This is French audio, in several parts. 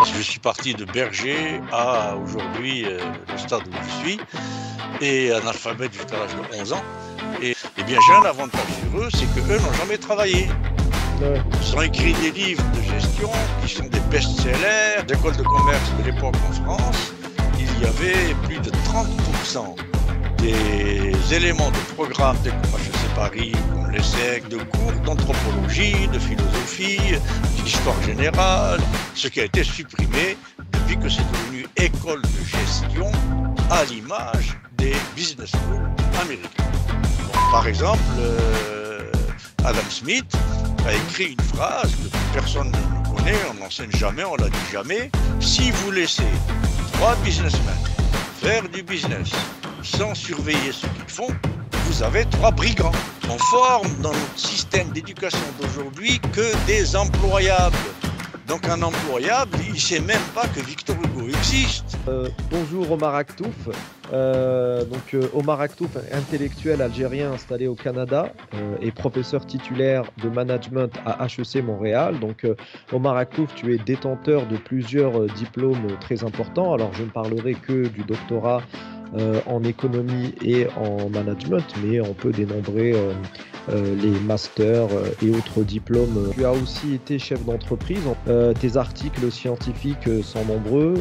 Je suis parti de berger à aujourd'hui le stade où je suis, et analphabète jusqu'à l'âge de 11 ans. Et bien j'ai un avantage sur eux, c'est qu'eux n'ont jamais travaillé. Ouais. Ils ont écrit des livres de gestion qui sont des best-sellers d'écoles de commerce de l'époque en France. Il y avait plus de 30% des éléments de programme des HEC Paris, comme l'ESSEC, de cours d'anthropologie, de philosophie, d'histoire générale, ce qui a été supprimé depuis que c'est devenu école de gestion à l'image des business schools américains. Bon, par exemple, Adam Smith a écrit une phrase que personne ne connaît, on n'enseigne jamais, on l'a dit jamais. Si vous laissez 3 businessmen faire du business sans surveiller ce qu'ils font, vous avez 3 brigands. On forme dans notre système d'éducation d'aujourd'hui que des employables. Donc un employable, il ne sait même pas que Victor Hugo existe. Bonjour Omar Aktouf. Omar Aktouf, intellectuel algérien installé au Canada et professeur titulaire de management à HEC Montréal. Omar Aktouf, tu es détenteur de plusieurs diplômes très importants. Alors je ne parlerai que du doctorat en économie et en management, mais on peut dénombrer les masters et autres diplômes. Tu as aussi été chef d'entreprise. Tes articles scientifiques sont nombreux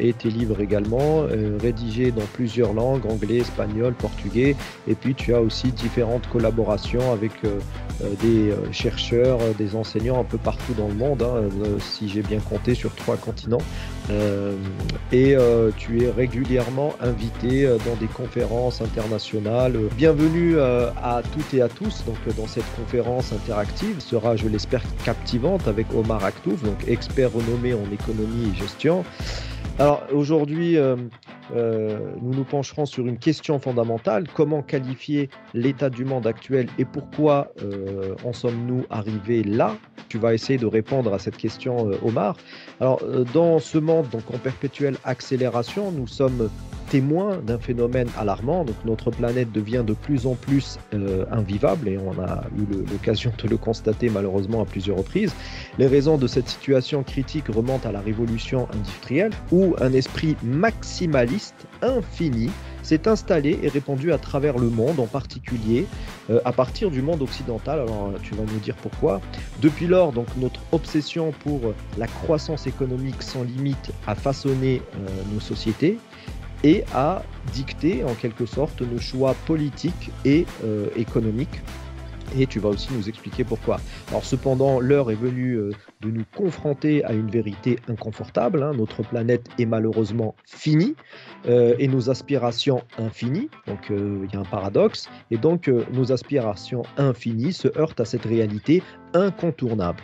et tes livres également, rédigés dans plusieurs langues, anglais, espagnol, portugais. Et puis tu as aussi différentes collaborations avec des chercheurs, des enseignants un peu partout dans le monde, si j'ai bien compté, sur 3 continents. Tu es régulièrement invité dans des conférences internationales. Bienvenue à toutes et à tous dans cette conférence interactive. Sera, je l'espère, captivante avec Omar Aktouf, expert renommé en économie et gestion. Alors aujourd'hui, nous nous pencherons sur une question fondamentale: comment qualifier l'état du monde actuel et pourquoi en sommes-nous arrivés là? Tu vas essayer de répondre à cette question, Omar. Alors, dans ce monde en perpétuelle accélération, nous sommes témoins d'un phénomène alarmant. Notre planète devient de plus en plus invivable, et on a eu l'occasion de le constater malheureusement à plusieurs reprises. Les raisons de cette situation critique remontent à la révolution industrielle, où un esprit maximaliste infini s'est installé et répandu à travers le monde, en particulier à partir du monde occidental. Alors tu vas nous dire pourquoi. Depuis lors, notre obsession pour la croissance économique sans limite a façonné nos sociétés et a dicté en quelque sorte nos choix politiques et économiques. Et tu vas aussi nous expliquer pourquoi. Alors cependant, l'heure est venue de nous confronter à une vérité inconfortable. Notre planète est malheureusement finie et nos aspirations infinies. Il y a un paradoxe. Et nos aspirations infinies se heurtent à cette réalité incontournable.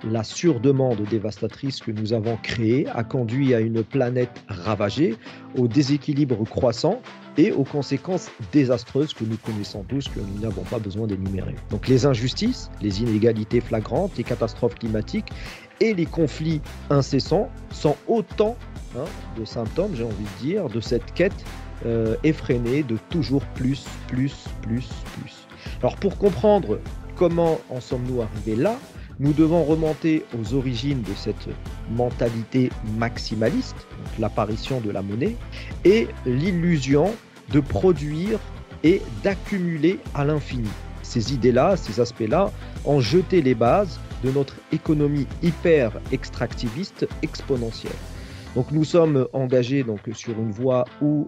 La surdemande dévastatrice que nous avons créée a conduit à une planète ravagée, au déséquilibre croissant et aux conséquences désastreuses que nous connaissons tous, que nous n'avons pas besoin d'énumérer. Les injustices, les inégalités flagrantes, les catastrophes climatiques et les conflits incessants sont autant de symptômes, j'ai envie de dire, de cette quête effrénée de toujours plus. Alors pour comprendre comment en sommes-nous arrivés là, nous devons remonter aux origines de cette mentalité maximaliste, l'apparition de la monnaie, et l'illusion de produire et d'accumuler à l'infini. Ces idées-là, ces aspects-là, ont jeté les bases de notre économie hyper extractiviste exponentielle. Nous sommes engagés sur une voie où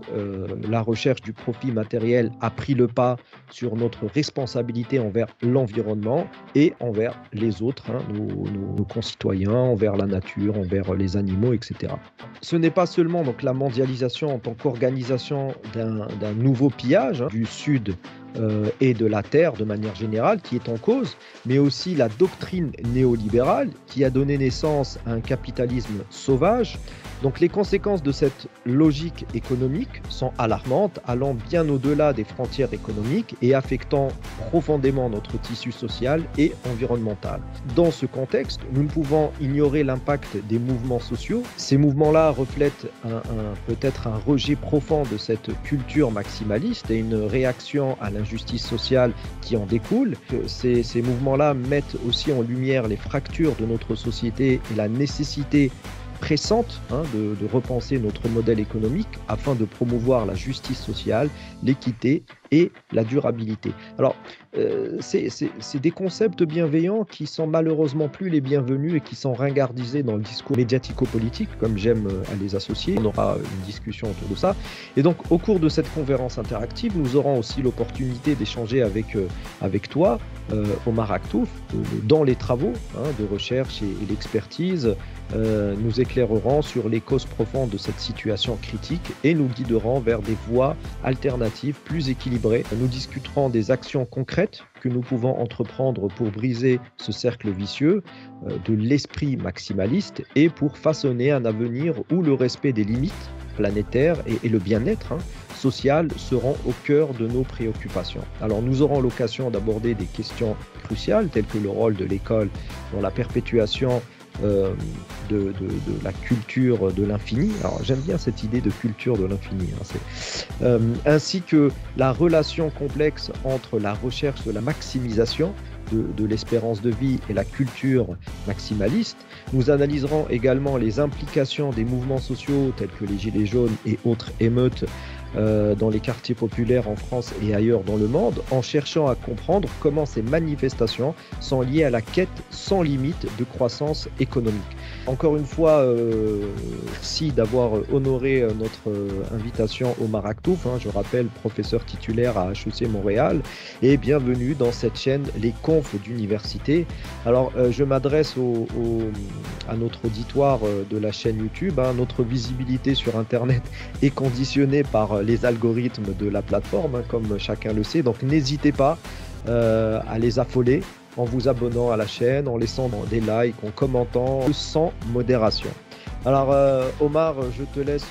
la recherche du profit matériel a pris le pas sur notre responsabilité envers l'environnement et envers les autres, nos concitoyens, envers la nature, envers les animaux, etc. Ce n'est pas seulement la mondialisation en tant qu'organisation d'un nouveau pillage du Sud et de la Terre de manière générale qui est en cause, mais aussi la doctrine néolibérale qui a donné naissance à un capitalisme sauvage. Les conséquences de cette logique économique sont alarmantes, allant bien au-delà des frontières économiques et affectant profondément notre tissu social et environnemental. Dans ce contexte, nous ne pouvons ignorer l'impact des mouvements sociaux. Ces mouvements-là reflètent peut-être un rejet profond de cette culture maximaliste et une réaction à l'injustice sociale qui en découle. Ces mouvements-là mettent aussi en lumière les fractures de notre société et la nécessité pressante de repenser notre modèle économique afin de promouvoir la justice sociale, l'équité et la durabilité. Alors, c'est des concepts bienveillants qui sont malheureusement plus les bienvenus et qui sont ringardisés dans le discours médiatico-politique, comme j'aime à les associer. On aura une discussion autour de ça. Et donc, au cours de cette conférence interactive, nous aurons aussi l'opportunité d'échanger avec toi, Omar Aktouf, dans les travaux de recherche et l'expertise. Nous éclairerons sur les causes profondes de cette situation critique et nous guiderons vers des voies alternatives plus équilibrées. Nous discuterons des actions concrètes que nous pouvons entreprendre pour briser ce cercle vicieux de l'esprit maximaliste et pour façonner un avenir où le respect des limites planétaires et le bien-être social seront au cœur de nos préoccupations. Alors nous aurons l'occasion d'aborder des questions cruciales telles que le rôle de l'école dans la perpétuation de la culture de l'infini. Alors j'aime bien cette idée de culture de l'infini, ainsi que la relation complexe entre la recherche de la maximisation de l'espérance de vie et la culture maximaliste. Nous analyserons également les implications des mouvements sociaux tels que les Gilets jaunes et autres émeutes dans les quartiers populaires en France et ailleurs dans le monde, en cherchant à comprendre comment ces manifestations sont liées à la quête sans limite de croissance économique. Encore une fois, merci d'avoir honoré notre invitation Omar Aktouf, je rappelle professeur titulaire à HEC Montréal, et bienvenue dans cette chaîne Les Confs d'Université. Alors, je m'adresse à notre auditoire de la chaîne YouTube. Notre visibilité sur Internet est conditionnée par les algorithmes de la plateforme, comme chacun le sait. Donc, n'hésitez pas à les affoler en vous abonnant à la chaîne, en laissant des likes, en commentant, sans modération. Alors Omar, je te laisse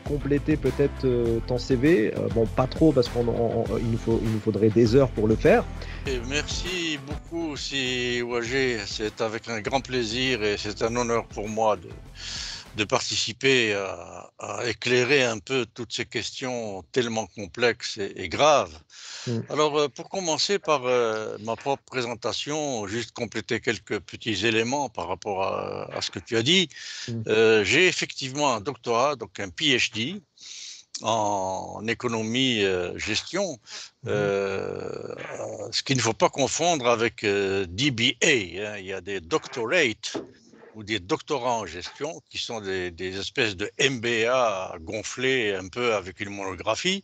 compléter peut-être ton CV. Bon, pas trop parce qu'il nous faudrait des heures pour le faire. Et merci beaucoup, si Wagé. C'est avec un grand plaisir et c'est un honneur pour moi de participer à éclairer un peu toutes ces questions tellement complexes et graves. Alors, pour commencer par ma propre présentation, juste compléter quelques petits éléments par rapport à ce que tu as dit. J'ai effectivement un doctorat, donc un PhD en économie-gestion, ce qu'il ne faut pas confondre avec DBA. Il y a des doctorates ou des doctorats en gestion qui sont des espèces de MBA gonflés un peu avec une monographie.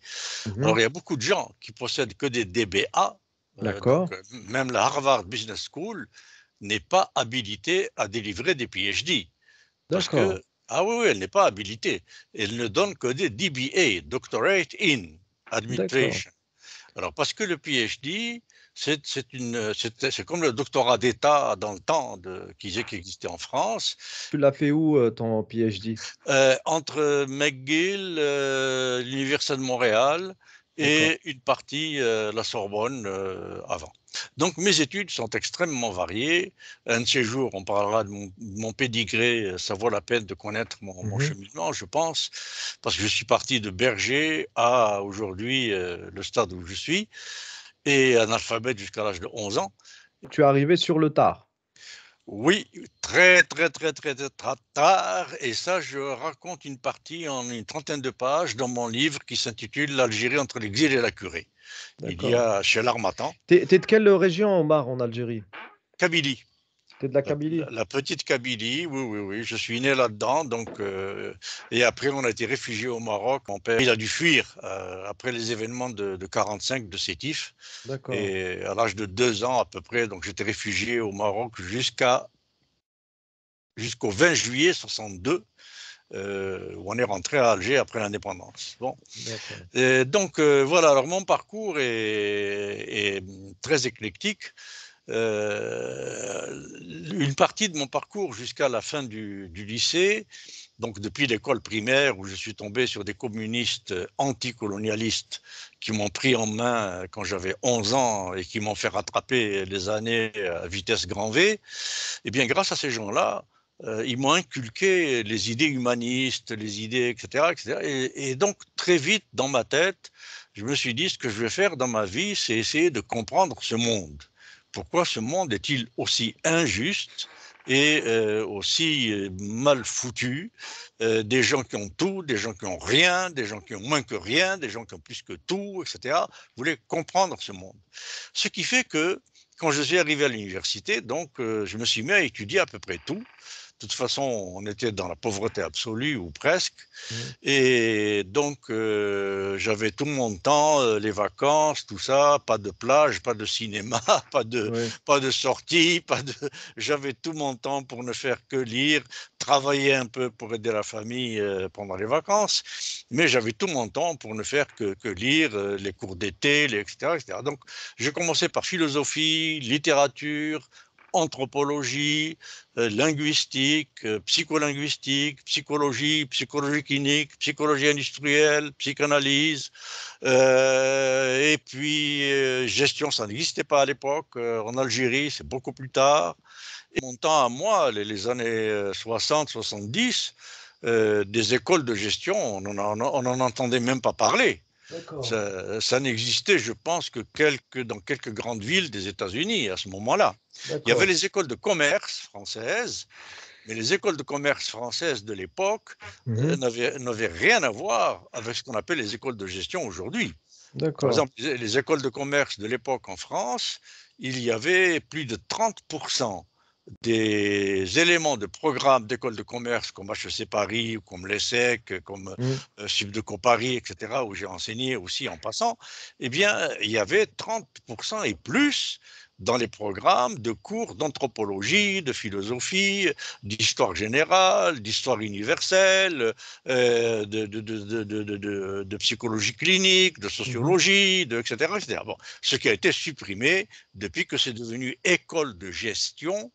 Alors, il y a beaucoup de gens qui possèdent que des DBA. D'accord. Donc, même la Harvard Business School n'est pas habilitée à délivrer des PhD. Parce que, oui, elle n'est pas habilitée. Elle ne donne que des DBA, Doctorate in Administration. Alors, parce que le PhD, c'est comme le doctorat d'État dans le temps qui existait en France. Tu l'as fait où, ton PhD? Entre McGill, l'Université de Montréal et une partie la Sorbonne avant. Donc mes études sont extrêmement variées. Un de ces jours, on parlera de mon pédigré. Ça vaut la peine de connaître mon cheminement, je pense, parce que je suis parti de berger à aujourd'hui le stade où je suis, et analphabète jusqu'à l'âge de 11 ans. Tu es arrivé sur le tard. Oui, très tard, et ça, je raconte une partie en une trentaine de pages dans mon livre qui s'intitule L'Algérie entre l'exil et la curée. Il y a chez l'Harmattan. T'es de quelle région, Omar, en Algérie? Kabylie. T'es de la Kabylie? La petite Kabylie, oui. Je suis né là-dedans, donc et après on a été réfugié au Maroc. Mon père, il a dû fuir après les événements de 45 de Sétif. D'accord. Et à l'âge de 2 ans à peu près, donc j'étais réfugié au Maroc jusqu'au 20 juillet 62. Où on est rentré à Alger après l'indépendance. Bon. Et donc voilà, alors mon parcours est très éclectique. Une partie de mon parcours jusqu'à la fin du lycée, donc depuis l'école primaire où je suis tombé sur des communistes anticolonialistes qui m'ont pris en main quand j'avais 11 ans et qui m'ont fait rattraper les années à vitesse grand V, et bien grâce à ces gens-là, ils m'ont inculqué les idées humanistes, les idées, etc. Et donc, très vite, dans ma tête, je me suis dit, ce que je vais faire dans ma vie, c'est essayer de comprendre ce monde. pourquoi ce monde est-il aussi injuste et aussi mal foutu, des gens qui ont tout, des gens qui ont rien, des gens qui ont moins que rien, des gens qui ont plus que tout, etc. Je voulais comprendre ce monde. Ce qui fait que quand je suis arrivé à l'université, donc je me suis mis à étudier à peu près tout. De toute façon, on était dans la pauvreté absolue ou presque. Mhm. Et donc, j'avais tout mon temps, les vacances, tout ça, pas de plage, pas de cinéma, pas de, Ouais. pas de sortie, pas de... J'avais tout mon temps pour ne faire que lire, travailler un peu pour aider la famille pendant les vacances, mais j'avais tout mon temps pour ne faire que lire les cours d'été, etc., etc. Donc, j'ai commencé par philosophie, littérature, anthropologie, linguistique, psycholinguistique, psychologie, psychologie clinique, psychologie industrielle, psychanalyse, et puis gestion, ça n'existait pas à l'époque. En Algérie, c'est beaucoup plus tard. Et mon temps à moi, les années 60, 70, des écoles de gestion, on n'en entendait même pas parler. D'accord. Ça n'existait, je pense, que dans quelques grandes villes des États-Unis à ce moment-là. Il y avait D'accord. les écoles de commerce françaises, mais les écoles de commerce françaises de l'époque Mhm. n'avaient rien à voir avec ce qu'on appelle les écoles de gestion aujourd'hui. Par D'accord. exemple, les écoles de commerce de l'époque en France, il y avait plus de 30% des éléments de programme d'école de commerce comme HEC Paris, ou comme l'ESSEC, comme Mhm. Subdeco Paris, etc., où j'ai enseigné aussi en passant, eh bien, il y avait 30% et plus dans les programmes de cours d'anthropologie, de philosophie, d'histoire générale, d'histoire universelle, de psychologie clinique, de Mhm. sociologie, etc., etc. Bon, ce qui a été supprimé depuis que c'est devenu école de gestion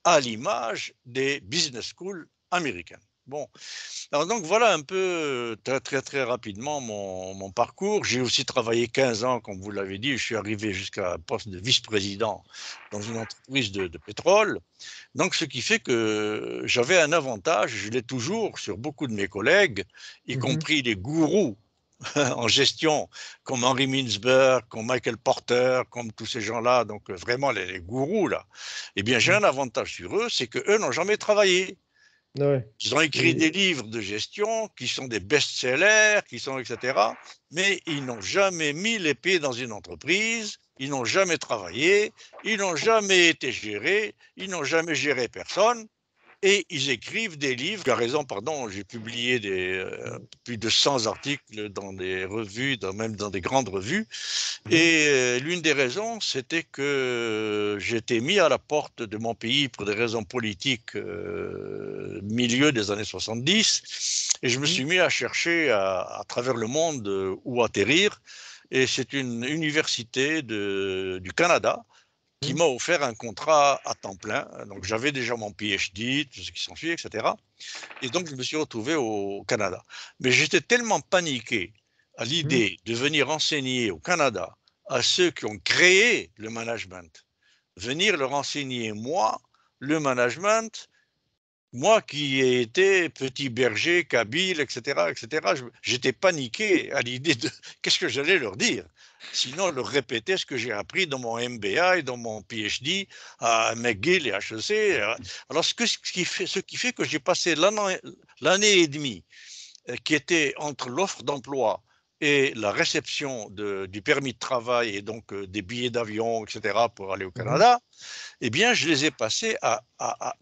à l'image des business schools américaines. Bon, alors donc voilà un peu très très très rapidement mon parcours. J'ai aussi travaillé 15 ans, comme vous l'avez dit. Je suis arrivé jusqu'à un poste de vice-président dans une entreprise de pétrole. Donc ce qui fait que j'avais un avantage, je l'ai toujours sur beaucoup de mes collègues, y Mhm. compris les gourous en gestion, comme Henry Mintzberg, comme Michael Porter, comme tous ces gens-là, donc vraiment les gourous là, eh bien j'ai Mhm. un avantage sur eux, c'est qu'eux n'ont jamais travaillé. Ouais. Ils ont écrit des Et livres de gestion qui sont des best-sellers, qui sont etc. Mais ils n'ont jamais mis les pieds dans une entreprise, ils n'ont jamais travaillé, ils n'ont jamais été gérés, ils n'ont jamais géré personne et ils écrivent des livres. Tu as raison, pardon, j'ai publié plus de 100 articles dans des revues, même dans des grandes revues. Mhm. Et l'une des raisons, c'était que j'étais mis à la porte de mon pays pour des raisons politiques milieu des années 70. Et je me Mhm. suis mis à chercher à travers le monde où atterrir. Et c'est une université du Canada qui Mhm. m'a offert un contrat à temps plein. Donc j'avais déjà mon PhD, tout ce qui s'ensuit, etc. Et donc je me suis retrouvé au Canada. Mais j'étais tellement paniqué à Mhm. l'idée de venir enseigner au Canada à ceux qui ont créé le management, venir leur enseigner moi le management, moi qui ai été petit berger, kabyle, etc., etc., j'étais paniqué à l'idée de qu'est-ce que j'allais leur dire. Sinon, leur répéter ce que j'ai appris dans mon MBA et dans mon PhD à McGill et HEC. Alors, ce qui fait que j'ai passé l'année et demie qui était entre l'offre d'emploi et la réception du permis de travail et donc des billets d'avion, etc., pour aller au Mhm. Canada, eh bien, je les ai passés à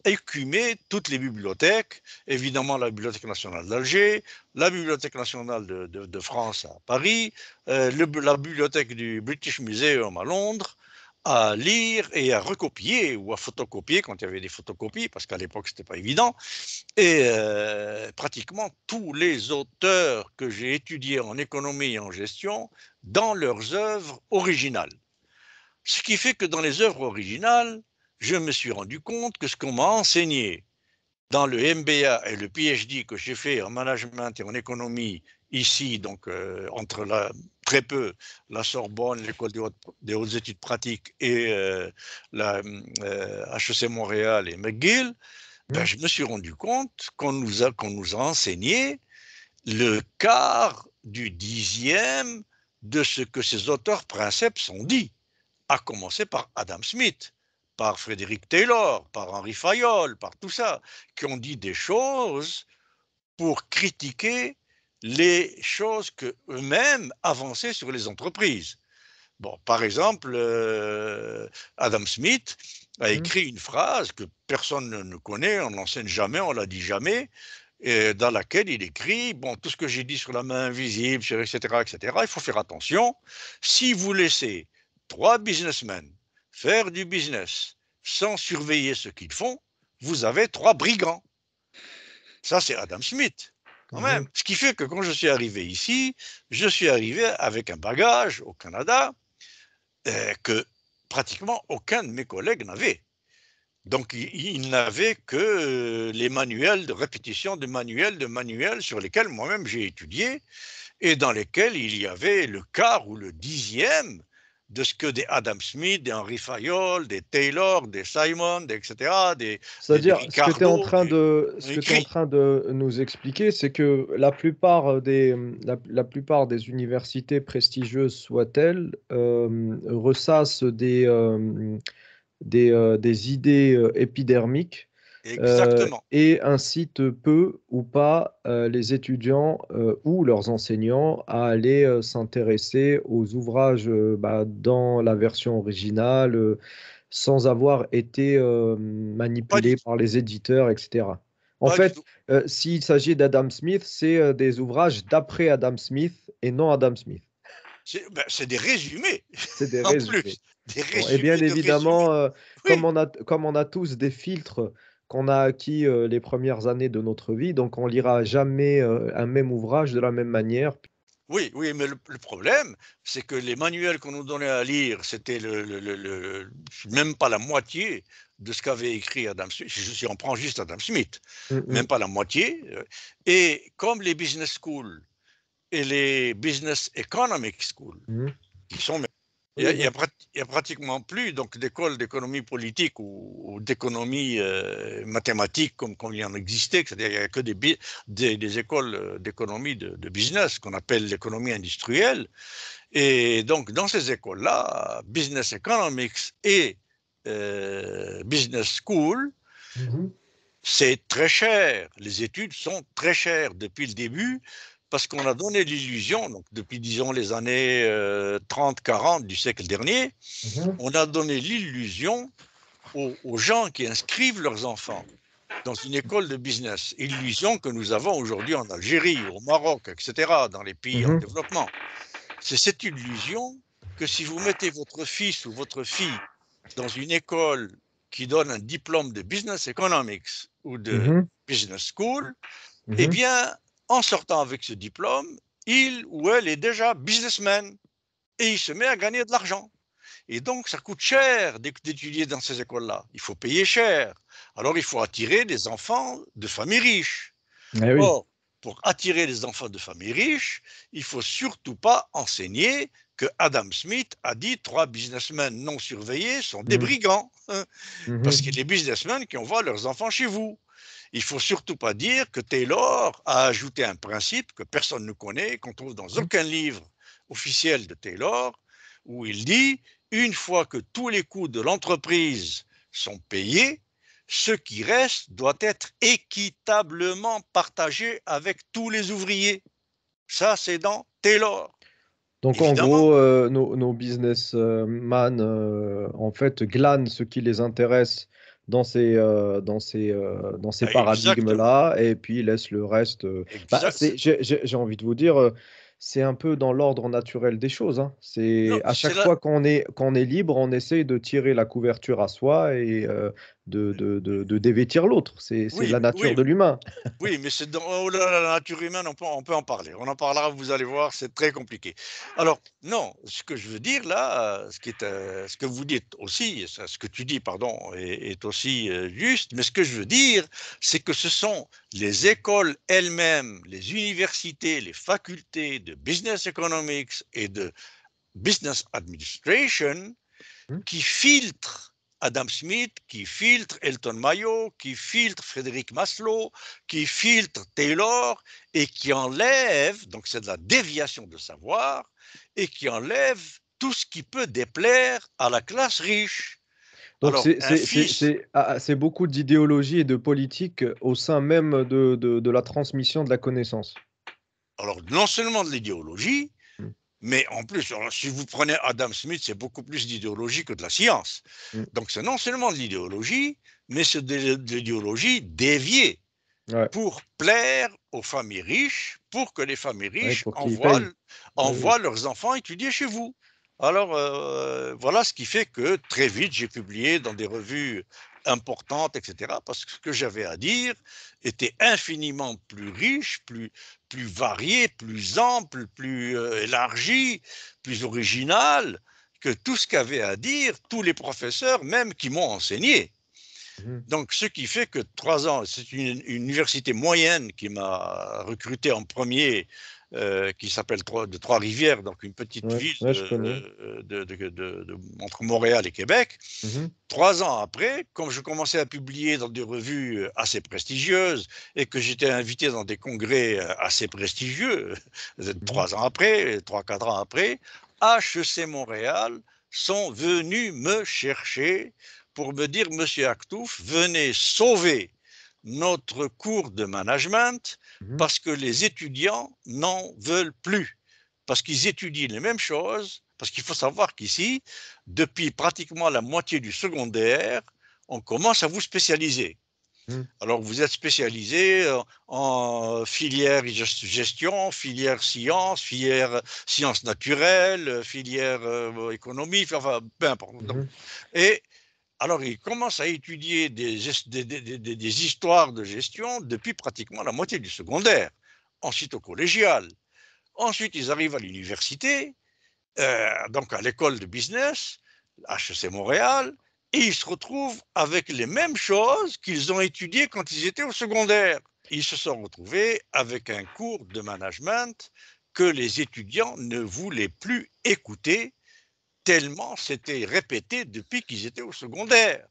écumer toutes les bibliothèques, évidemment la Bibliothèque nationale d'Alger, la Bibliothèque nationale de France à Paris, la bibliothèque du British Museum à Londres, à lire et à recopier ou à photocopier quand il y avait des photocopies, parce qu'à l'époque, ce n'était pas évident. Et pratiquement tous les auteurs que j'ai étudiés en économie et en gestion dans leurs œuvres originales. Ce qui fait que dans les œuvres originales, je me suis rendu compte que ce qu'on m'a enseigné dans le MBA et le PhD que j'ai fait en management et en économie ici, donc très peu la Sorbonne, l'école des hautes études pratiques et la HEC Montréal et McGill, ben, Mhm. je me suis rendu compte qu'on nous a enseigné le quart du dixième de ce que ces auteurs princeps ont dit. à commencer par Adam Smith, par Frédéric Taylor, par Henri Fayol, par tout ça, qui ont dit des choses pour critiquer les choses que eux-mêmes avançaient sur les entreprises. Bon, par exemple, Adam Smith a écrit une phrase que personne ne connaît, on ne l'enseigne jamais, on ne la dit jamais, et dans laquelle il écrit, bon, tout ce que j'ai dit sur la main invisible, etc., etc., il faut faire attention. Si vous laissez 3 businessmen faire du business sans surveiller ce qu'ils font, vous avez 3 brigands. Ça, c'est Adam Smith, quand même. Ce qui fait que quand je suis arrivé ici, je suis arrivé avec un bagage au Canada que pratiquement aucun de mes collègues n'avait. Donc, il n'avait que les manuels de répétition de manuels sur lesquels moi-même j'ai étudié et dans lesquels il y avait le quart ou le dixième de ce que des Adam Smith, des Henri Fayol, des Taylor, des Simon, etc., des C'est-à-dire, ce que tu es en Ricardo train de, ont ce que tu es en écrit. train de nous expliquer, c'est que la plupart des universités prestigieuses soient-elles, ressassent des idées épidermiques Exactement. et incitent peu ou pas les étudiants ou leurs enseignants à aller s'intéresser aux ouvrages dans la version originale sans avoir été Pas du manipulés tout. par les éditeurs, etc. En Pas du fait, tout. s'il s'agit d'Adam Smith, c'est des ouvrages d'après Adam Smith et non Adam Smith. C'est des résumés, C'est des en résumés. plus. Des Bon, et bien résumés de résumés. évidemment, Oui, comme on a tous des filtres qu'on a acquis les premières années de notre vie, donc on lira jamais un même ouvrage de la même manière. oui, oui, mais le problème, c'est que les manuels qu'on nous donnait à lire, c'était même pas la moitié de ce qu'avait écrit Adam Smith. Si on prend juste Adam Smith, même Mm, pas la moitié. Et comme les business schools et les business economic schools, mm, mm. qui sont il Oui, n'y a, bien sûr. y a pratiquement plus donc d'écoles d'économie politique ou d'économie mathématique comme il en existait. C'est-à-dire il n'y a que des écoles d'économie de business qu'on appelle l'économie industrielle. Et donc dans ces écoles-là, business economics et business school, Mhm, c'est très cher. Les études sont très chères depuis le début parce qu'on a donné l'illusion, donc depuis disons les années 30-40 du siècle dernier, mhm, on a donné l'illusion aux gens qui inscrivent leurs enfants dans une école de business, illusion que nous avons aujourd'hui en Algérie, au Maroc, etc., dans les pays en mhm, développement. C'est cette illusion que si vous mettez votre fils ou votre fille dans une école qui donne un diplôme de business economics ou de mhm, business school, eh mhm. bien, en sortant avec ce diplôme, il ou elle est déjà businessman et il se met à gagner de l'argent. Et donc, ça coûte cher d'étudier dans ces écoles-là. Il faut payer cher. Alors, il faut attirer des enfants de familles riches. Eh oui. Or, pour attirer les enfants de familles riches, il ne faut surtout pas enseigner que Adam Smith a dit 3 businessmen non surveillés sont des Mhm, brigands. Parce qu'il y a mhm, des businessmen qui envoient leurs enfants chez vous. Il ne faut surtout pas dire que Taylor a ajouté un principe que personne ne connaît, qu'on trouve dans mhm. aucun livre officiel de Taylor, où il dit, une fois que tous les coûts de l'entreprise sont payés, ce qui reste doit être équitablement partagé avec tous les ouvriers. Ça, c'est dans Taylor. Donc en Évidemment, gros, nos businessmen en fait glanent ce qui les intéresse dans ces exactement. paradigmes-là et puis laissent le reste. Exact. J'ai envie de vous dire, c'est un peu dans l'ordre naturel des choses, hein. Non, C'est à c'est chaque là. fois qu'on est libre, on essaye de tirer la couverture à soi et de dévêtir l'autre. C'est Oui, la nature oui, de l'humain. oui, mais c'est dans oh là là, la nature humaine, on peut en parler. On en parlera, vous allez voir, c'est très compliqué. Alors, non, ce que je veux dire là, ce que vous dites aussi, ce que tu dis, pardon, est aussi juste, mais ce que je veux dire, c'est que ce sont les écoles elles-mêmes, les universités, les facultés de business economics et de business administration Hmm. qui filtre Adam Smith, qui filtre Elton Mayo, qui filtre Frédéric Maslow, qui filtre Taylor et qui enlève, donc c'est de la déviation de savoir, et qui enlève tout ce qui peut déplaire à la classe riche. Donc Alors, un fils, c'est beaucoup d'idéologie et de politique au sein même de la transmission de la connaissance. alors non seulement de l'idéologie, Mmh. mais en plus, alors, si vous prenez Adam Smith, c'est beaucoup plus d'idéologie que de la science. Mmh. Donc, c'est non seulement de l'idéologie, mais c'est de l'idéologie déviée Ouais, pour plaire aux familles riches, pour que les familles ouais, riches pour qu'ils payent. Oui, oui. envoient leurs enfants étudier chez vous. Alors, voilà ce qui fait que très vite, j'ai publié dans des revues importantes, etc., parce que ce que j'avais à dire était infiniment plus riche, plus varié, plus ample, plus élargi, plus original que tout ce qu'avaient à dire tous les professeurs, même qui m'ont enseigné. Mmh. Donc, ce qui fait que 3 ans, c'est une université moyenne qui m'a recruté en premier, qui s'appelle de Trois-Rivières, donc une petite Ouais, ville ouais, je connais. entre Montréal et Québec. Mmh. 3 ans après, comme je commençais à publier dans des revues assez prestigieuses et que j'étais invité dans des congrès assez prestigieux, Mmh. 3 ans après, 3, 4 ans après, HEC Montréal sont venus me chercher pour me dire, Monsieur Actouf, venez sauver notre cours de management Mmh. parce que les étudiants n'en veulent plus, parce qu'ils étudient les mêmes choses, parce qu'il faut savoir qu'ici, depuis pratiquement la moitié du secondaire, on commence à vous spécialiser. Mmh. Alors, vous êtes spécialisé en filière gestion, filière sciences, filière sciences naturelles, filière économie, enfin, peu importe. Donc, Mmh. et alors, ils commencent à étudier des histoires de gestion depuis pratiquement la moitié du secondaire, ensuite au collégial. Ensuite, ils arrivent à l'université, donc à l'école de business, HEC Montréal, et ils se retrouvent avec les mêmes choses qu'ils ont étudiées quand ils étaient au secondaire. Ils se sont retrouvés avec un cours de management que les étudiants ne voulaient plus écouter tellement c'était répété depuis qu'ils étaient au secondaire.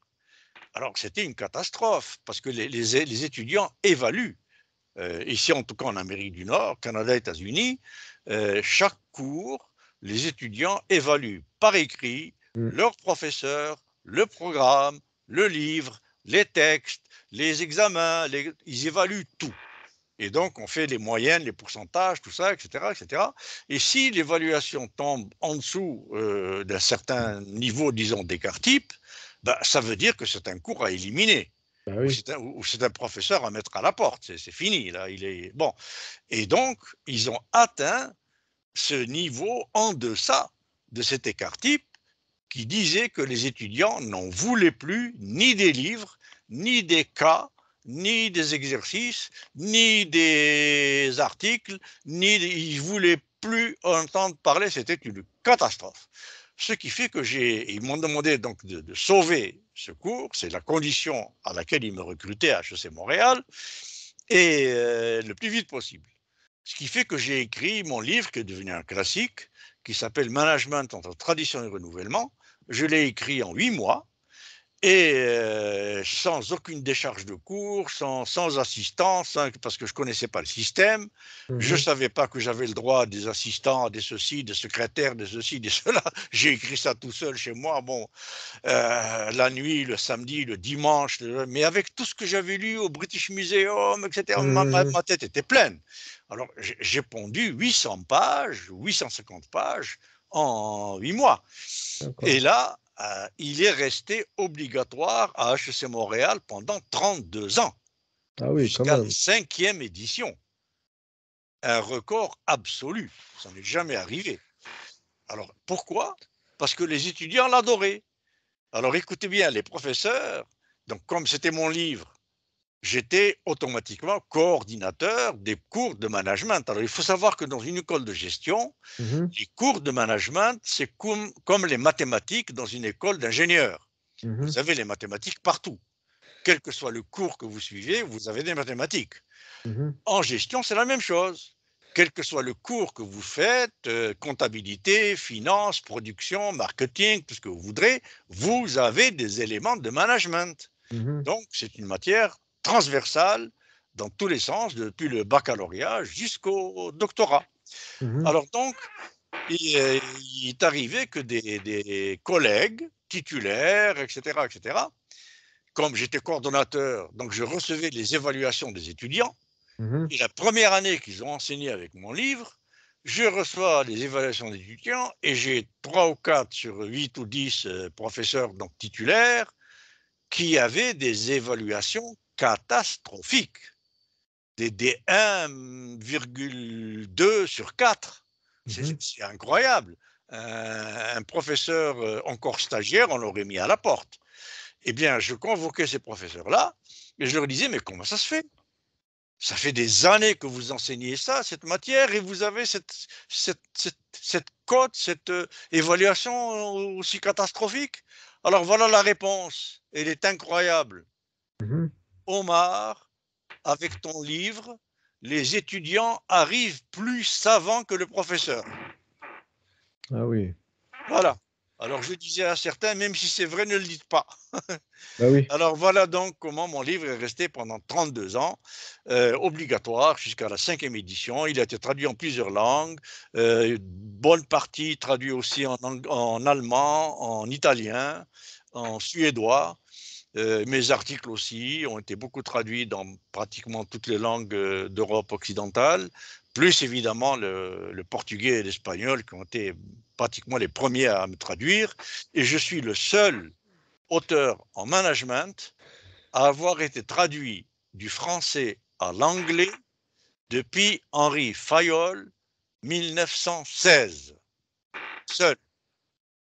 Alors c'était une catastrophe parce que les étudiants évaluent, ici en tout cas en Amérique du Nord, Canada, États-Unis, chaque cours, les étudiants évaluent par écrit Mmh. leur professeur, le programme, le livre, les textes, les examens, ils évaluent tout. Et donc, on fait les moyennes, les pourcentages, tout ça, etc., etc. Et si l'évaluation tombe en dessous d'un certain niveau, disons, d'écart type, ben, ça veut dire que c'est un cours à éliminer. Bah Ou oui. c'est un professeur à mettre à la porte. C'est fini, là. Il est... Bon. Et donc, ils ont atteint ce niveau en deçà de cet écart type qui disait que les étudiants n'en voulaient plus ni des livres, ni des cas, ni des exercices, ni des articles, ils ne voulaient plus entendre parler, c'était une catastrophe. Ce qui fait que ils m'ont demandé donc de sauver ce cours, c'est la condition à laquelle ils me recrutaient à HEC Montréal, et le plus vite possible. Ce qui fait que j'ai écrit mon livre qui est devenu un classique, qui s'appelle Management entre tradition et renouvellement. Je l'ai écrit en 8 mois et sans aucune décharge de cours, sans assistance, parce que je ne connaissais pas le système. Je ne Mmh. savais pas que j'avais le droit à des assistants, des ceci, des secrétaires, des ceci, des cela. J'ai écrit ça tout seul chez moi. Bon, la nuit, le samedi, le dimanche, mais avec tout ce que j'avais lu au British Museum, etc., Mmh. ma tête était pleine. Alors, j'ai pondu 800 pages, 850 pages en 8 mois. D'accord. Et là, il est resté obligatoire à HEC Montréal pendant 32 ans, Ah oui, quand jusqu'à la même. 5e édition. Un record absolu. Ça n'est jamais arrivé. Alors, pourquoi? Parce que les étudiants l'adoraient. Alors écoutez bien, les professeurs, donc comme c'était mon livre, j'étais automatiquement coordinateur des cours de management. Alors il faut savoir que dans une école de gestion, Mmh. les cours de management, c'est comme les mathématiques dans une école d'ingénieur. Mmh. Vous avez les mathématiques partout. Quel que soit le cours que vous suivez, vous avez des mathématiques. Mmh. En gestion, c'est la même chose. Quel que soit le cours que vous faites, comptabilité, finance, production, marketing, tout ce que vous voudrez, vous avez des éléments de management. Mmh. Donc, c'est une matière transversale dans tous les sens, depuis le baccalauréat jusqu'au doctorat. Mmh. Alors donc, il est arrivé que des collègues titulaires, etc., comme j'étais coordonnateur, donc je recevais les évaluations des étudiants. Et la première année qu'ils ont enseigné avec mon livre, je reçois les évaluations des étudiants et j'ai 3 ou 4 sur 8 ou 10 professeurs donc titulaires qui avaient des évaluations catastrophiques, des 1,2 sur 4. C'est incroyable. Un professeur encore stagiaire, on l'aurait mis à la porte. Eh bien, je convoquais ces professeurs-là et je leur disais, mais comment ça se fait? Ça fait des années que vous enseignez ça, cette matière, et vous avez cette cote, cette évaluation aussi catastrophique. Alors voilà la réponse. Elle est incroyable. Omar, avec ton livre, les étudiants arrivent plus savants que le professeur. Ah oui. Voilà. Alors je disais à certains, même si c'est vrai, ne le dites pas. Bah oui. Alors voilà donc comment mon livre est resté pendant 32 ans, obligatoire jusqu'à la 5e édition. Il a été traduit en plusieurs langues, une bonne partie traduit aussi en allemand, en italien, en suédois. Mes articles aussi ont été beaucoup traduits dans pratiquement toutes les langues d'Europe occidentale, plus évidemment le portugais et l'espagnol qui ont été pratiquement les premiers à me traduire. Et je suis le seul auteur en management à avoir été traduit du français à l'anglais depuis Henri Fayol 1916. Seul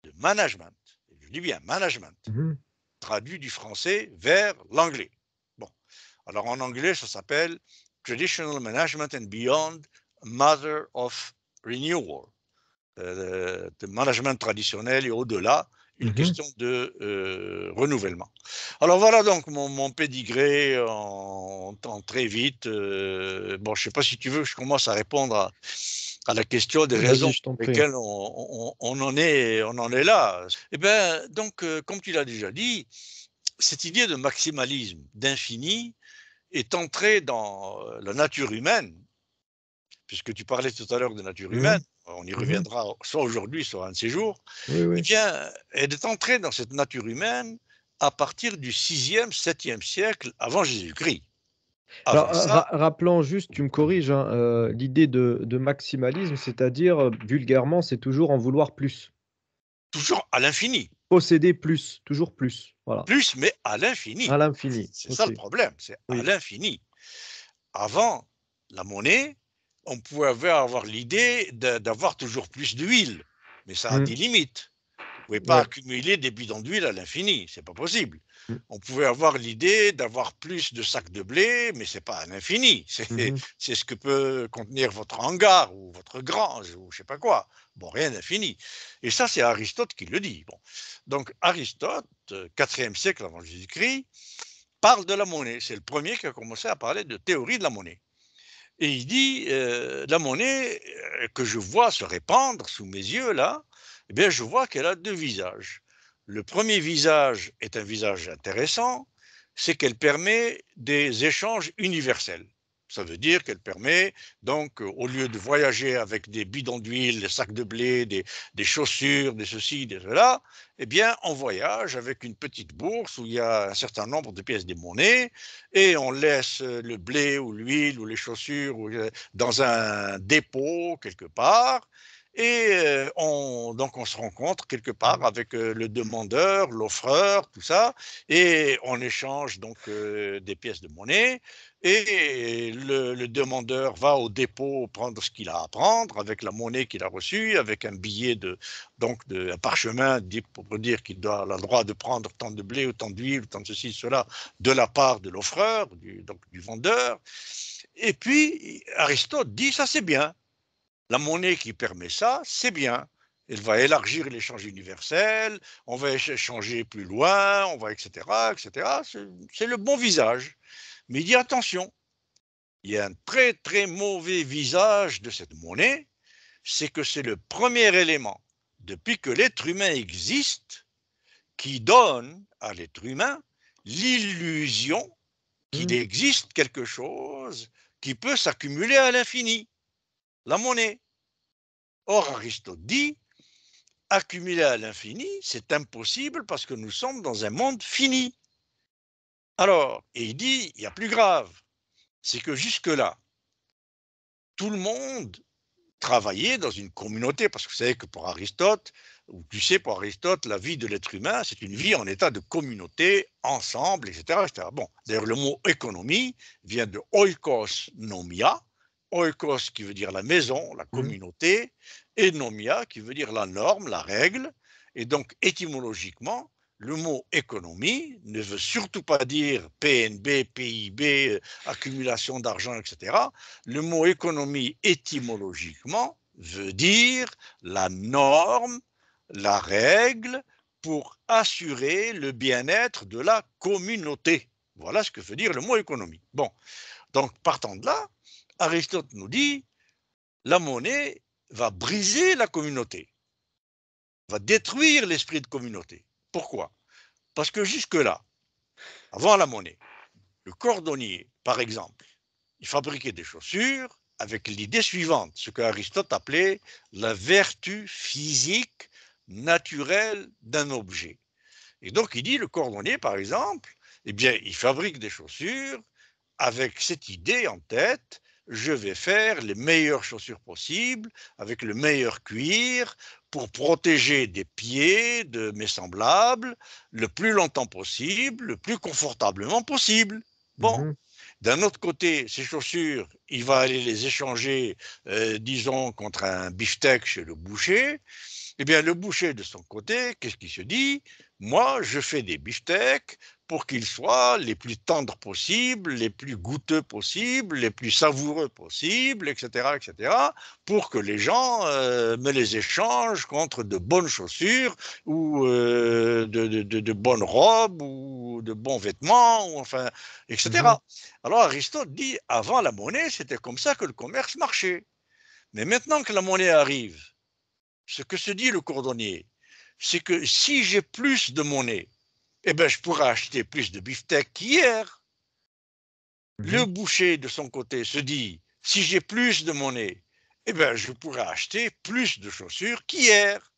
de management, je dis bien management, traduit du français vers l'anglais. Bon, alors en anglais, ça s'appelle Traditional Management and Beyond, Mother of Renewal. De management traditionnel et au-delà, une question de renouvellement. Alors voilà donc mon pédigré en très vite. Bon, je ne sais pas si tu veux que je commence à répondre à la question des raisons Vas-y, je t'en pour prie. lesquelles on en est là. Eh bien, donc, comme tu l'as déjà dit, cette idée de maximalisme, d'infini, est entrée dans la nature humaine, puisque tu parlais tout à l'heure de nature humaine, on y reviendra soit aujourd'hui, soit un de ces jours, Oui, eh oui. bien, elle est entrée dans cette nature humaine à partir du 6e, 7e siècle avant Jésus-Christ. Alors, Avant ça, rappelons juste, tu me corriges, hein, l'idée de maximalisme, c'est-à-dire, vulgairement, c'est toujours en vouloir plus. toujours à l'infini. Posséder plus, toujours plus. Voilà. Plus, mais à À l'infini. l'infini. C'est ça OK. le problème, c'est à Oui. l'infini. Avant la monnaie, on pouvait avoir l'idée d'avoir toujours plus d'huile, mais ça a des limites. Vous ne pouvez pas Ouais. accumuler des bidons d'huile à l'infini, c'est pas possible. Mmh. On pouvait avoir l'idée d'avoir plus de sacs de blé, mais c'est pas à l'infini. Mmh. C'est ce que peut contenir votre hangar ou votre grange ou je sais pas quoi. Bon, rien d'infini. Et ça, c'est Aristote qui le dit. Bon. Donc Aristote, 4e siècle avant Jésus-Christ, parle de la monnaie. C'est le premier qui a commencé à parler de théorie de la monnaie. Et il dit, la monnaie que je vois se répandre sous mes yeux, là, eh bien, je vois qu'elle a 2 visages. Le premier visage est un visage intéressant, c'est qu'elle permet des échanges universels. Ça veut dire qu'elle permet, donc, au lieu de voyager avec des bidons d'huile, des sacs de blé, des chaussures, des ceci, des cela, eh bien, on voyage avec une petite bourse où il y a un certain nombre de pièces de monnaie et on laisse le blé ou l'huile ou les chaussures dans un dépôt quelque part. Et donc on se rencontre quelque part avec le demandeur, l'offreur, tout ça, et on échange donc des pièces de monnaie. Et le demandeur va au dépôt prendre ce qu'il a à prendre avec la monnaie qu'il a reçue, avec un billet un parchemin pour dire qu'il a le droit de prendre tant de blé ou tant d'huile ou tant de ceci, cela de la part de l'offreur, donc du vendeur. Et puis Aristote dit ça c'est bien. La monnaie qui permet ça, c'est bien. Elle va élargir l'échange universel, on va échanger plus loin, on va, etc., etc. C'est le bon visage. Mais il dit attention, il y a un très très mauvais visage de cette monnaie, c'est que c'est le premier élément, depuis que l'être humain existe, qui donne à l'être humain l'illusion qu'il Mmh. existe quelque chose qui peut s'accumuler à l'infini, la monnaie. Or, Aristote dit, accumuler à l'infini, c'est impossible parce que nous sommes dans un monde fini. Alors, et il dit, il y a plus grave, c'est que jusque-là, tout le monde travailler dans une communauté, parce que vous savez que pour Aristote, ou tu sais, pour Aristote, la vie de l'être humain, c'est une vie en état de communauté, ensemble, etc. etc. Bon, d'ailleurs, le mot économie vient de oikos nomia, oikos qui veut dire la maison, la communauté, et nomia qui veut dire la norme, la règle, et donc étymologiquement, le mot économie ne veut surtout pas dire PNB, PIB, accumulation d'argent, etc. Le mot économie étymologiquement veut dire la norme, la règle pour assurer le bien-être de la communauté. Voilà ce que veut dire le mot économie. Bon, donc partant de là, Aristote nous dit la monnaie va briser la communauté, va détruire l'esprit de communauté. Pourquoi? Parce que jusque-là, avant la monnaie, le cordonnier, par exemple, il fabriquait des chaussures avec l'idée suivante, ce qu'Aristote appelait la vertu physique naturelle d'un objet. Et donc il dit, le cordonnier, par exemple, eh bien, il fabrique des chaussures avec cette idée en tête, je vais faire les meilleures chaussures possibles, avec le meilleur cuir, pour protéger des pieds de mes semblables le plus longtemps possible, le plus confortablement possible. Bon, d'un autre côté, ces chaussures, il va aller les échanger, disons, contre un beefsteak chez le boucher. Eh bien, le boucher, de son côté, qu'est-ce qu'il se dit? Moi, je fais des beefsteaks pour qu'ils soient les plus tendres possibles, les plus goûteux possibles, les plus savoureux possibles, etc., etc., pour que les gens me les échangent contre de bonnes chaussures ou de bonnes robes ou de bons vêtements, ou enfin, etc. Alors Aristote dit, avant la monnaie, c'était comme ça que le commerce marchait. Mais maintenant que la monnaie arrive, ce que se dit le cordonnier, c'est que si j'ai plus de monnaie, eh ben, je pourrais acheter plus de beefsteak qu'hier. Le boucher, de son côté, se dit, si j'ai plus de monnaie, eh ben, je pourrais acheter plus de chaussures qu'hier.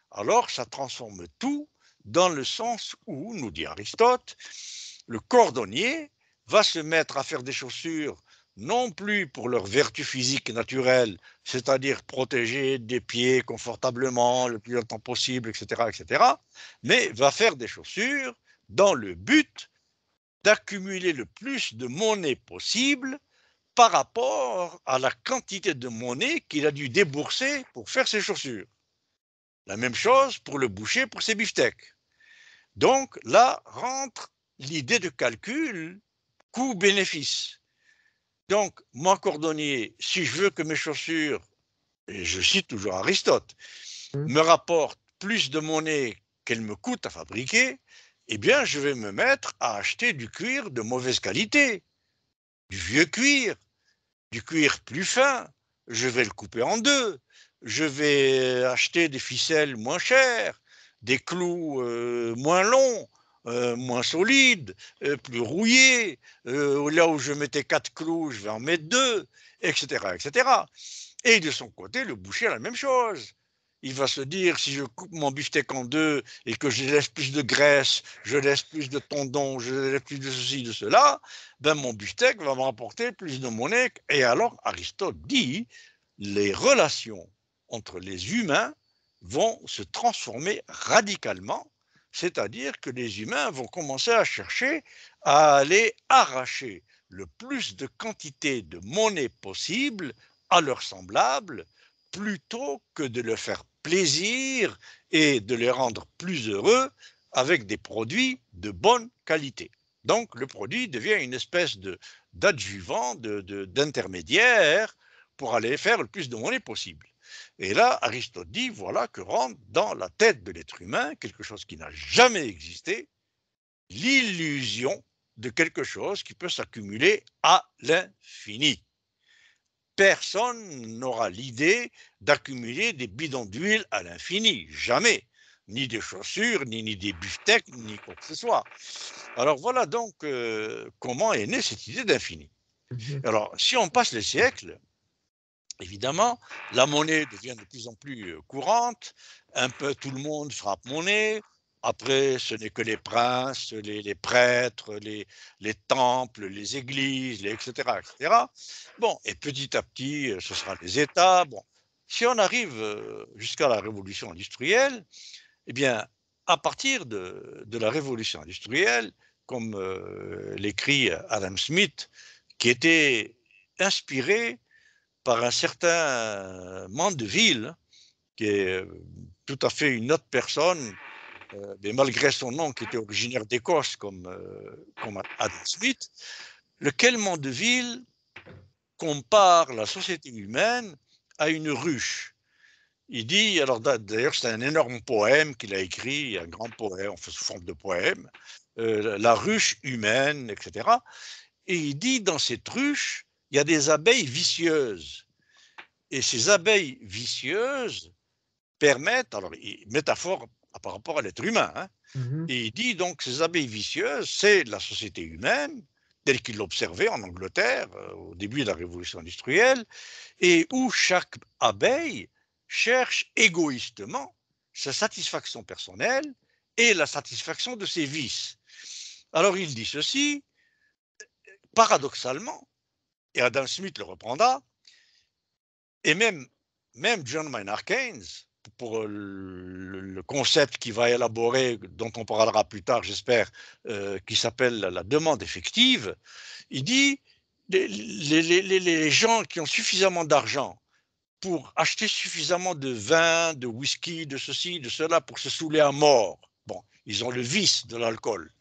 Alors, ça transforme tout dans le sens où, nous dit Aristote, le cordonnier va se mettre à faire des chaussures non plus pour leur vertu physique naturelle, c'est-à-dire protéger des pieds confortablement le plus longtemps possible, etc., etc., mais va faire des chaussures dans le but d'accumuler le plus de monnaie possible par rapport à la quantité de monnaie qu'il a dû débourser pour faire ses chaussures. La même chose pour le boucher pour ses beefsteaks. Donc là rentre l'idée de calcul coût-bénéfice. Donc, moi, cordonnier, si je veux que mes chaussures, et je cite toujours Aristote, me rapportent plus de monnaie qu'elles me coûtent à fabriquer, eh bien, je vais me mettre à acheter du cuir de mauvaise qualité, du vieux cuir, du cuir plus fin, je vais le couper en deux, je vais acheter des ficelles moins chères, des clous moins longs, moins solides, plus rouillés, là où je mettais 4 clous, je vais en mettre 2, etc., etc. Et de son côté, le boucher a la même chose. Il va se dire, si je coupe mon beefsteak en deux et que je laisse plus de graisse, je laisse plus de tendons, je laisse plus de ceci, de cela, ben mon beefsteak va me rapporter plus de monnaie. Et alors, Aristote dit, les relations entre les humains vont se transformer radicalement, c'est-à-dire que les humains vont commencer à chercher à aller arracher le plus de quantité de monnaie possible à leurs semblables, plutôt que de leur faire plaisir et de les rendre plus heureux avec des produits de bonne qualité. Donc le produit devient une espèce d'adjuvant, d'intermédiaire pour aller faire le plus de monnaie possible. Et là, Aristote dit, voilà que rentre dans la tête de l'être humain quelque chose qui n'a jamais existé, l'illusion de quelque chose qui peut s'accumuler à l'infini. Personne n'aura l'idée d'accumuler des bidons d'huile à l'infini, jamais. Ni des chaussures, ni des beefsteaks, ni quoi que ce soit. Alors voilà donc comment est née cette idée d'infini. Alors, si on passe les siècles, évidemment, la monnaie devient de plus en plus courante, un peu tout le monde frappe monnaie. Après, ce n'est que les princes, les prêtres, les temples, les églises, etc., etc. Bon, et petit à petit, ce sera les États. Bon, si on arrive jusqu'à la révolution industrielle, eh bien, à partir de la révolution industrielle, comme l'écrit Adam Smith, qui était inspiré par un certain Mandeville, qui est tout à fait une autre personne, mais malgré son nom qui était originaire d'Écosse comme Adam Smith, lequel Mandeville compare la société humaine à une ruche. Il dit, alors d'ailleurs c'est un énorme poème qu'il a écrit, un grand poème, enfin sous forme de poème, la ruche humaine, etc. Et il dit, dans cette ruche, il y a des abeilles vicieuses. Et ces abeilles vicieuses permettent, alors métaphore par rapport à l'être humain, hein, et il dit donc ces abeilles vicieuses, c'est la société humaine, telle qu'il l'observait en Angleterre au début de la révolution industrielle, et où chaque abeille cherche égoïstement sa satisfaction personnelle et la satisfaction de ses vices. Alors il dit ceci, paradoxalement, et Adam Smith le reprendra, et même John Maynard Keynes, pour le concept qu'il va élaborer, dont on parlera plus tard, j'espère, qui s'appelle la demande effective, il dit les gens qui ont suffisamment d'argent pour acheter suffisamment de vin, de whisky, de ceci, de cela, pour se saouler à mort. Bon, ils ont le vice de l'alcool.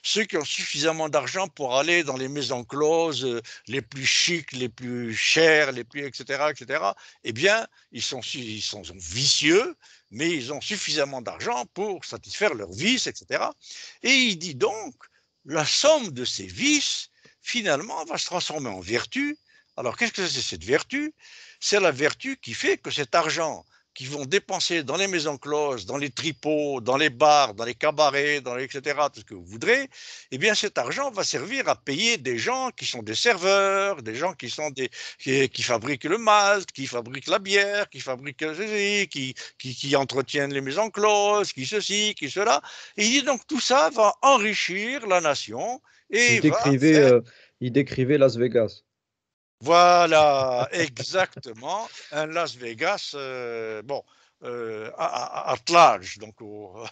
Ceux qui ont suffisamment d'argent pour aller dans les maisons closes, les plus chics, les plus chères, les plus, etc., etc., eh bien, ils sont vicieux, mais ils ont suffisamment d'argent pour satisfaire leurs vices, etc. Et il dit donc, la somme de ces vices, finalement, va se transformer en vertu. Alors, qu'est-ce que c'est cette vertu? C'est la vertu qui fait que cet argent qu'ils vont dépenser dans les maisons closes, dans les tripots, dans les bars, dans les cabarets, dans les, etc., tout ce que vous voudrez, eh bien cet argent va servir à payer des gens qui sont des serveurs, des gens qui sont qui fabriquent le malt, qui fabriquent la bière, qui fabriquent ceci, qui entretiennent les maisons closes, qui ceci, qui cela. Et il dit donc tout ça va enrichir la nation et Il va décrivait, faire. euh, il décrivait Las Vegas. Voilà, exactement, un Las Vegas, bon, à large, donc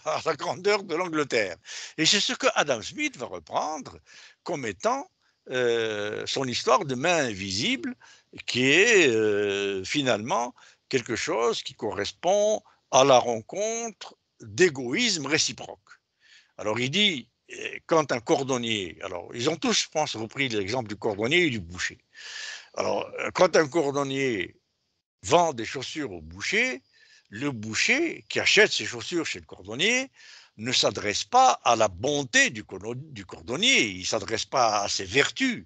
à la grandeur de l'Angleterre. Et c'est ce que Adam Smith va reprendre comme étant son histoire de main invisible, qui est finalement quelque chose qui correspond à la rencontre d'égoïsme réciproque. Alors il dit, quand un cordonnier, alors ils ont tous, je pense, repris l'exemple du cordonnier et du boucher. Alors, quand un cordonnier vend des chaussures au boucher, le boucher qui achète ses chaussures chez le cordonnier ne s'adresse pas à la bonté du cordonnier, il ne s'adresse pas à ses vertus,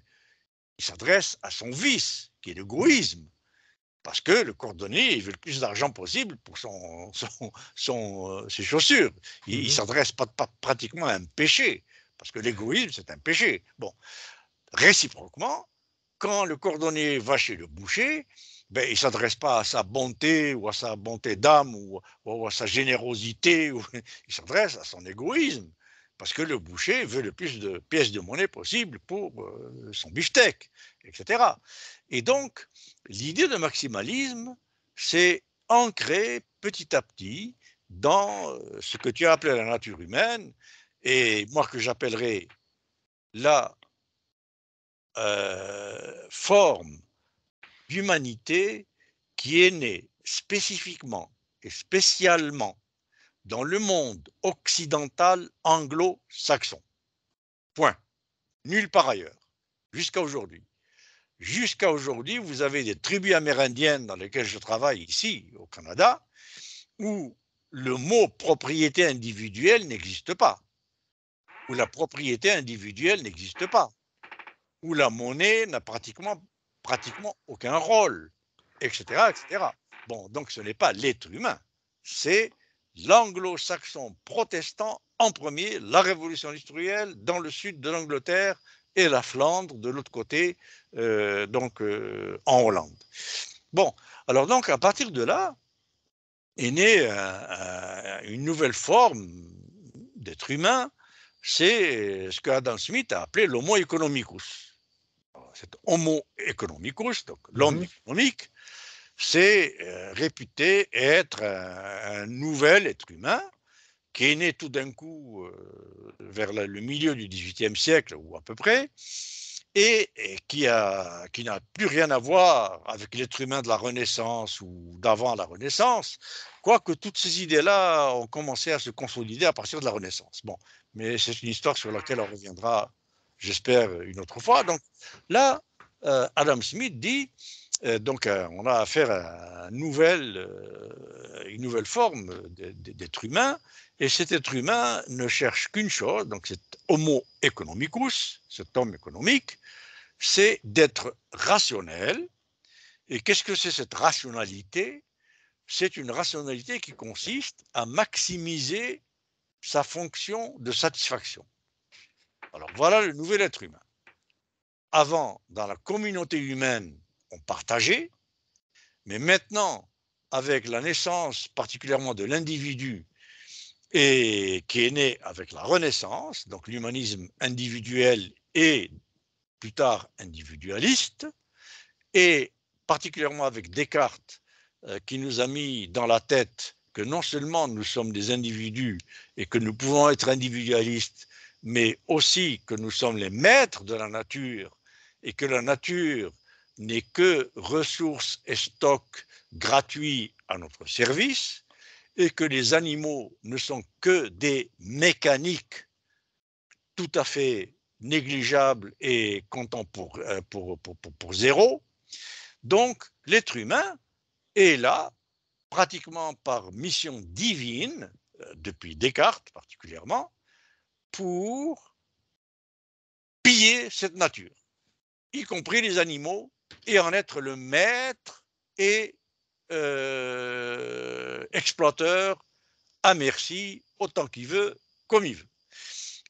il s'adresse à son vice, qui est l'égoïsme. Parce que le cordonnier, il veut le plus d'argent possible pour ses chaussures. Il ne s'adresse pas pratiquement à un péché, parce que l'égoïsme, c'est un péché. Bon, réciproquement, quand le cordonnier va chez le boucher, ben, il ne s'adresse pas à sa bonté ou à sa bonté d'âme ou à sa générosité, il s'adresse à son égoïsme. Parce que le boucher veut le plus de pièces de monnaie possible pour son beefsteak, etc. Et donc, l'idée de maximalisme, c'est ancré petit à petit dans ce que tu as appelé la nature humaine, et moi que j'appellerais la forme d'humanité qui est née spécifiquement et spécialement dans le monde occidental anglo-saxon. Point. Nulle part ailleurs. Jusqu'à aujourd'hui. Jusqu'à aujourd'hui, vous avez des tribus amérindiennes dans lesquelles je travaille ici, au Canada, où le mot propriété individuelle n'existe pas, où la propriété individuelle n'existe pas, où la monnaie n'a pratiquement aucun rôle, etc., etc. Bon, donc ce n'est pas l'être humain, c'est l'anglo-saxon protestant en premier, la révolution industrielle dans le sud de l'Angleterre et la Flandre de l'autre côté, en Hollande. Bon, alors donc, à partir de là, est née une nouvelle forme d'être humain, c'est ce que Adam Smith a appelé l'homo economicus. Cet homo economicus, donc l'homme économique, c'est réputé être un nouvel être humain qui est né tout d'un coup vers le milieu du XVIIIe siècle, ou à peu près, et qui n'a plus rien à voir avec l'être humain de la Renaissance ou d'avant la Renaissance, quoique toutes ces idées-là ont commencé à se consolider à partir de la Renaissance. Bon, mais c'est une histoire sur laquelle on reviendra, j'espère, une autre fois. Donc là, Adam Smith dit, on a affaire à une nouvelle forme d'être humain, et cet être humain ne cherche qu'une chose, donc cet homo economicus, cet homme économique, c'est d'être rationnel. Et qu'est-ce que c'est cette rationalité? C'est une rationalité qui consiste à maximiser sa fonction de satisfaction. Alors voilà le nouvel être humain. Avant, dans la communauté humaine, on partageait, mais maintenant, avec la naissance particulièrement de l'individu, et qui est né avec la Renaissance, donc l'humanisme individuel et plus tard individualiste, et particulièrement avec Descartes, qui nous a mis dans la tête que non seulement nous sommes des individus et que nous pouvons être individualistes, mais aussi que nous sommes les maîtres de la nature et que la nature n'est que ressources et stocks gratuits à notre service, et que les animaux ne sont que des mécaniques tout à fait négligeables et comptant pour zéro. Donc, l'être humain est là, pratiquement par mission divine, depuis Descartes particulièrement, pour piller cette nature, y compris les animaux, et en être le maître et exploiteur à merci, autant qu'il veut, comme il veut.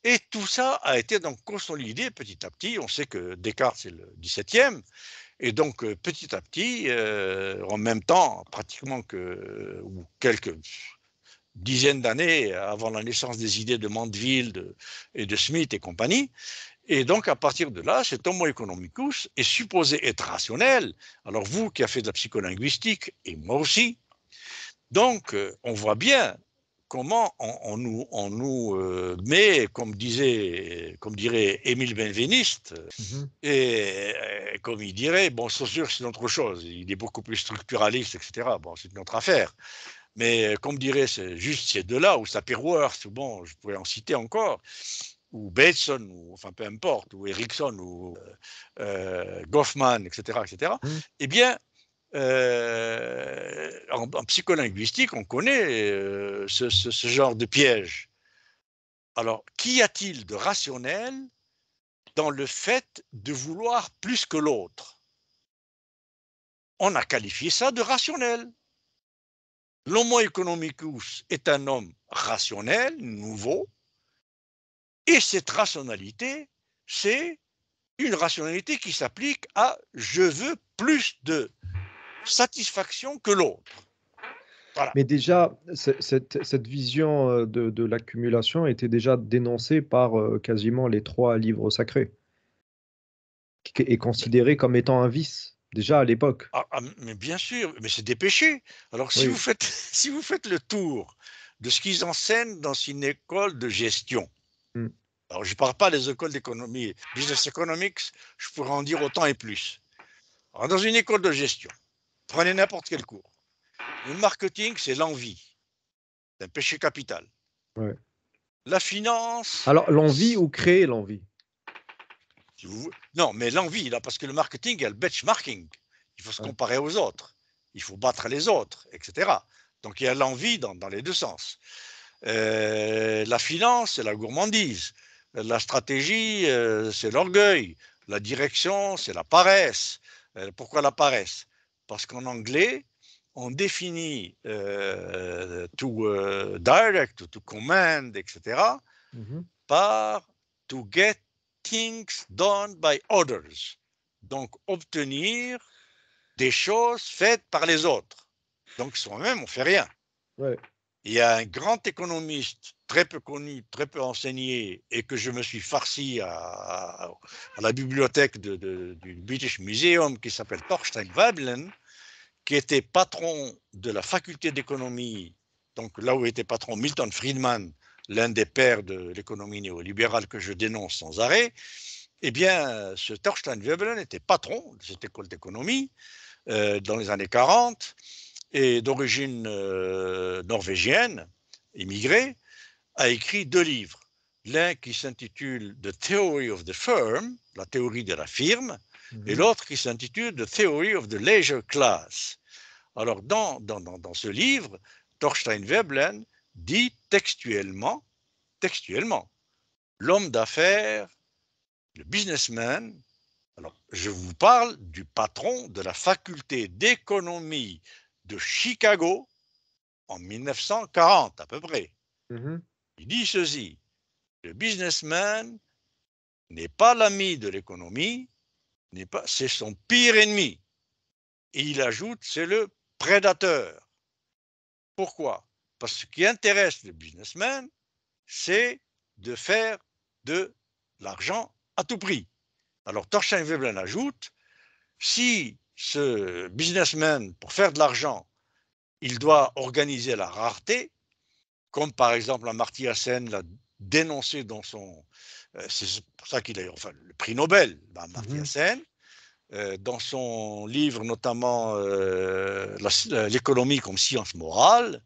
Et tout ça a été donc consolidé petit à petit. On sait que Descartes, c'est le 17e, et donc petit à petit, en même temps, pratiquement ou quelques dizaines d'années avant la naissance des idées de Mandeville et de Smith et compagnie, et donc, à partir de là, cet homo economicus est supposé être rationnel. Alors, vous qui avez fait de la psycholinguistique, et moi aussi, donc, on voit bien comment on nous met, comme dirait Émile Benveniste, et comme il dirait, bon, Saussure, c'est autre chose, il est beaucoup plus structuraliste, etc. Bon, c'est une autre affaire. Mais comme dirait juste ces deux-là, ou Sapir-Whorf, bon, je pourrais en citer encore, ou Bateson, ou enfin peu importe, ou Erickson, ou Goffman, etc., etc., eh bien, en psycholinguistique, on connaît ce genre de piège. Alors, qu'y a-t-il de rationnel dans le fait de vouloir plus que l'autre? On a qualifié ça de rationnel. L'homo economicus est un homme rationnel, nouveau, et cette rationalité, c'est une rationalité qui s'applique à « je veux plus de satisfaction que l'autre ». Voilà. Mais déjà, cette vision de l'accumulation était déjà dénoncée par quasiment les 3 livres sacrés et considérée comme étant un vice, déjà à l'époque. Mais bien sûr, mais c'est des péchés. Alors si, Oui. vous faites, si vous faites le tour de ce qu'ils enseignent dans une école de gestion, alors je ne parle pas des écoles d'économie, business economics, je pourrais en dire autant et plus. Alors, dans une école de gestion, prenez n'importe quel cours. Le marketing, c'est l'envie. C'est un péché capital. Ouais. La finance... Alors, l'envie ou créer l'envie? Non, mais l'envie, là, parce que le marketing, il y a le benchmarking. Il faut se comparer aux autres. Il faut battre les autres, etc. Donc, il y a l'envie dans les deux sens. La finance, c'est la gourmandise. La stratégie, c'est l'orgueil. La direction, c'est la paresse. Pourquoi la paresse? Parce qu'en anglais, on définit to direct, to command, etc. par to get things done by others. Donc, obtenir des choses faites par les autres. Donc, soi-même, on ne fait rien. Ouais. Il y a un grand économiste très peu connu, très peu enseigné, et que je me suis farci à la bibliothèque du British Museum, qui s'appelle Thorstein Veblen, qui était patron de la faculté d'économie, donc là où était patron Milton Friedman, l'un des pères de l'économie néolibérale que je dénonce sans arrêt. Eh bien, ce Thorstein Veblen était patron de cette école d'économie dans les années 40 et d'origine norvégienne, immigré, a écrit 2 livres. L'un qui s'intitule The Theory of the Firm, la théorie de la firme, et l'autre qui s'intitule The Theory of the Leisure Class. Alors, dans ce livre, Thorstein Veblen dit textuellement, l'homme d'affaires, le businessman. Alors, je vous parle du patron de la faculté d'économie de Chicago en 1940 à peu près. Il dit ceci: le businessman n'est pas l'ami de l'économie, c'est son pire ennemi. Et il ajoute, c'est le prédateur. Pourquoi? Parce que ce qui intéresse le businessman, c'est de faire de l'argent à tout prix. Alors Thorstein Veblen ajoute, si ce businessman, pour faire de l'argent, il doit organiser la rareté, comme par exemple Amartya Sen l'a dénoncé dans son... c'est pour ça qu'il a eu le prix Nobel, Amartya Sen, dans son livre notamment L'économie comme science morale,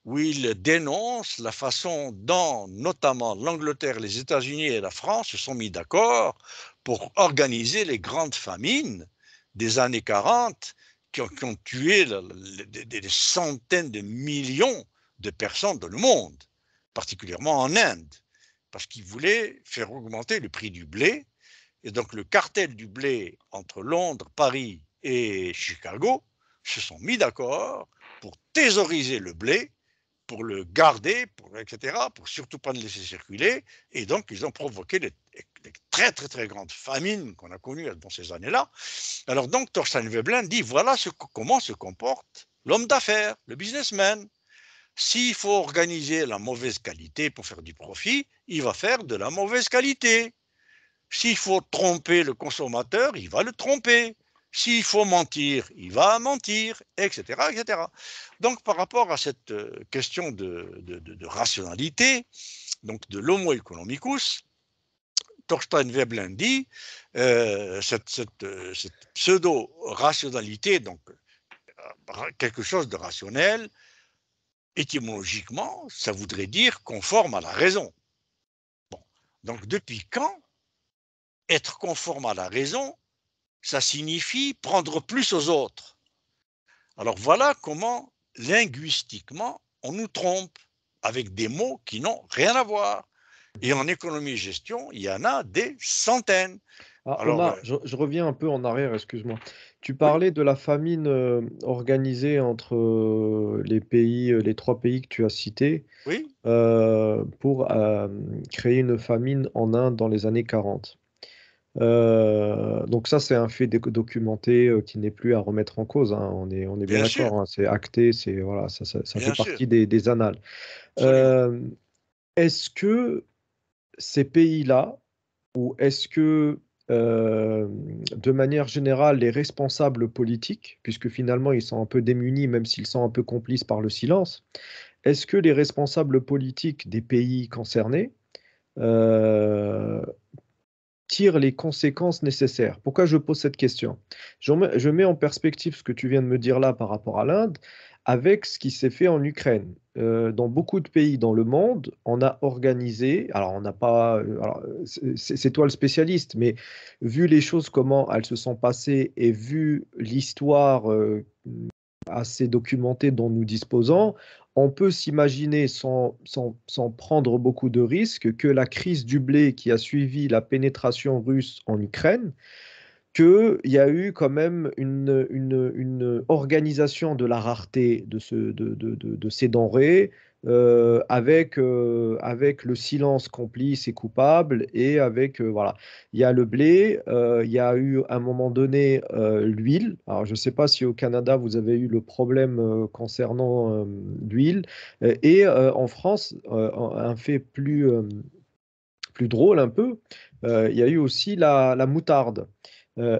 où il dénonce la façon dont notamment l'Angleterre, les États-Unis et la France se sont mis d'accord pour organiser les grandes famines des années 40 qui ont tué des centaines de millions de personnes dans le monde, particulièrement en Inde, parce qu'ils voulaient faire augmenter le prix du blé. Et donc le cartel du blé entre Londres, Paris et Chicago se sont mis d'accord pour thésauriser le blé, pour le garder, etc., pour surtout pas le laisser circuler. Et donc ils ont provoqué les très très très grandes famines qu'on a connues dans ces années-là. Alors donc Thorstein Veblen dit, voilà comment se comporte l'homme d'affaires, le businessman. S'il faut organiser la mauvaise qualité pour faire du profit, il va faire de la mauvaise qualité. S'il faut tromper le consommateur, il va le tromper. S'il faut mentir, il va mentir, etc., etc. Donc, par rapport à cette question de rationalité, donc de l'homo economicus, Thorstein Veblen dit cette pseudo-rationalité, donc quelque chose de rationnel, étymologiquement, ça voudrait dire conforme à la raison. Bon. Donc, depuis quand être conforme à la raison, ça signifie prendre plus aux autres? Alors voilà comment, linguistiquement, on nous trompe avec des mots qui n'ont rien à voir. Et en économie et gestion, il y en a des centaines. Alors, Omar, je reviens un peu en arrière, excuse-moi. Tu oui, parlais de la famine organisée entre les pays, les 3 pays que tu as cités, oui, pour créer une famine en Inde dans les années 40. Donc ça, c'est un fait documenté qui n'est plus à remettre en cause, hein. On est bien bien sûr, d'accord, hein. C'est acté, voilà, ça fait bien sûr, partie des annales. absolument. Euh, Est-ce que ces pays-là, ou est-ce que, de manière générale, les responsables politiques, puisque finalement ils sont un peu démunis, même s'ils sont un peu complices par le silence, est-ce que les responsables politiques des pays concernés euh, tirent les conséquences nécessaires? Pourquoi je pose cette question? Je mets en perspective ce que tu viens de me dire là par rapport à l'Inde avec ce qui s'est fait en Ukraine. Dans beaucoup de pays dans le monde, on a organisé, alors on n'a pas, alors, c'est toi le spécialiste, mais vu les choses, comment elles se sont passées et vu l'histoire assez documentée dont nous disposons, on peut s'imaginer, sans prendre beaucoup de risques, que la crise du blé qui a suivi la pénétration russe en Ukraine, qu'il y a eu quand même une organisation de la rareté de ces denrées, avec le silence complice et coupable, et avec, voilà. Il y a le blé, il y a eu à un moment donné l'huile. Alors, je ne sais pas si au Canada, vous avez eu le problème concernant l'huile. Et en France, un fait plus drôle un peu, il y a eu aussi la moutarde.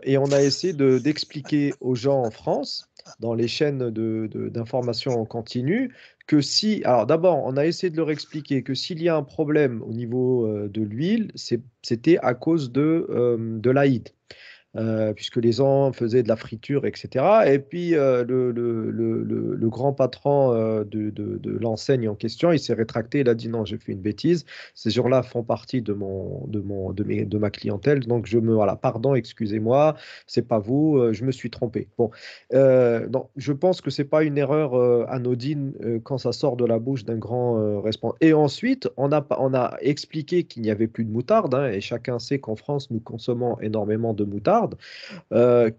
Et on a essayé d'expliquer aux gens en France, dans les chaînes d'information en continu, que si, alors d'abord, on a essayé de leur expliquer que s'il y a un problème au niveau de l'huile, c'était à cause de l'Aïd, puisque les gens faisaient de la friture, etc. Et puis le grand patron de l'enseigne en question, il s'est rétracté, il a dit non, j'ai fait une bêtise. Ces gens-là font partie de ma clientèle, donc voilà, pardon, excusez-moi, c'est pas vous, je me suis trompé. Bon, non, je pense que c'est pas une erreur anodine quand ça sort de la bouche d'un grand responsable. Et ensuite, on a expliqué qu'il n'y avait plus de moutarde, hein, et chacun sait qu'en France, nous consommons énormément de moutarde, la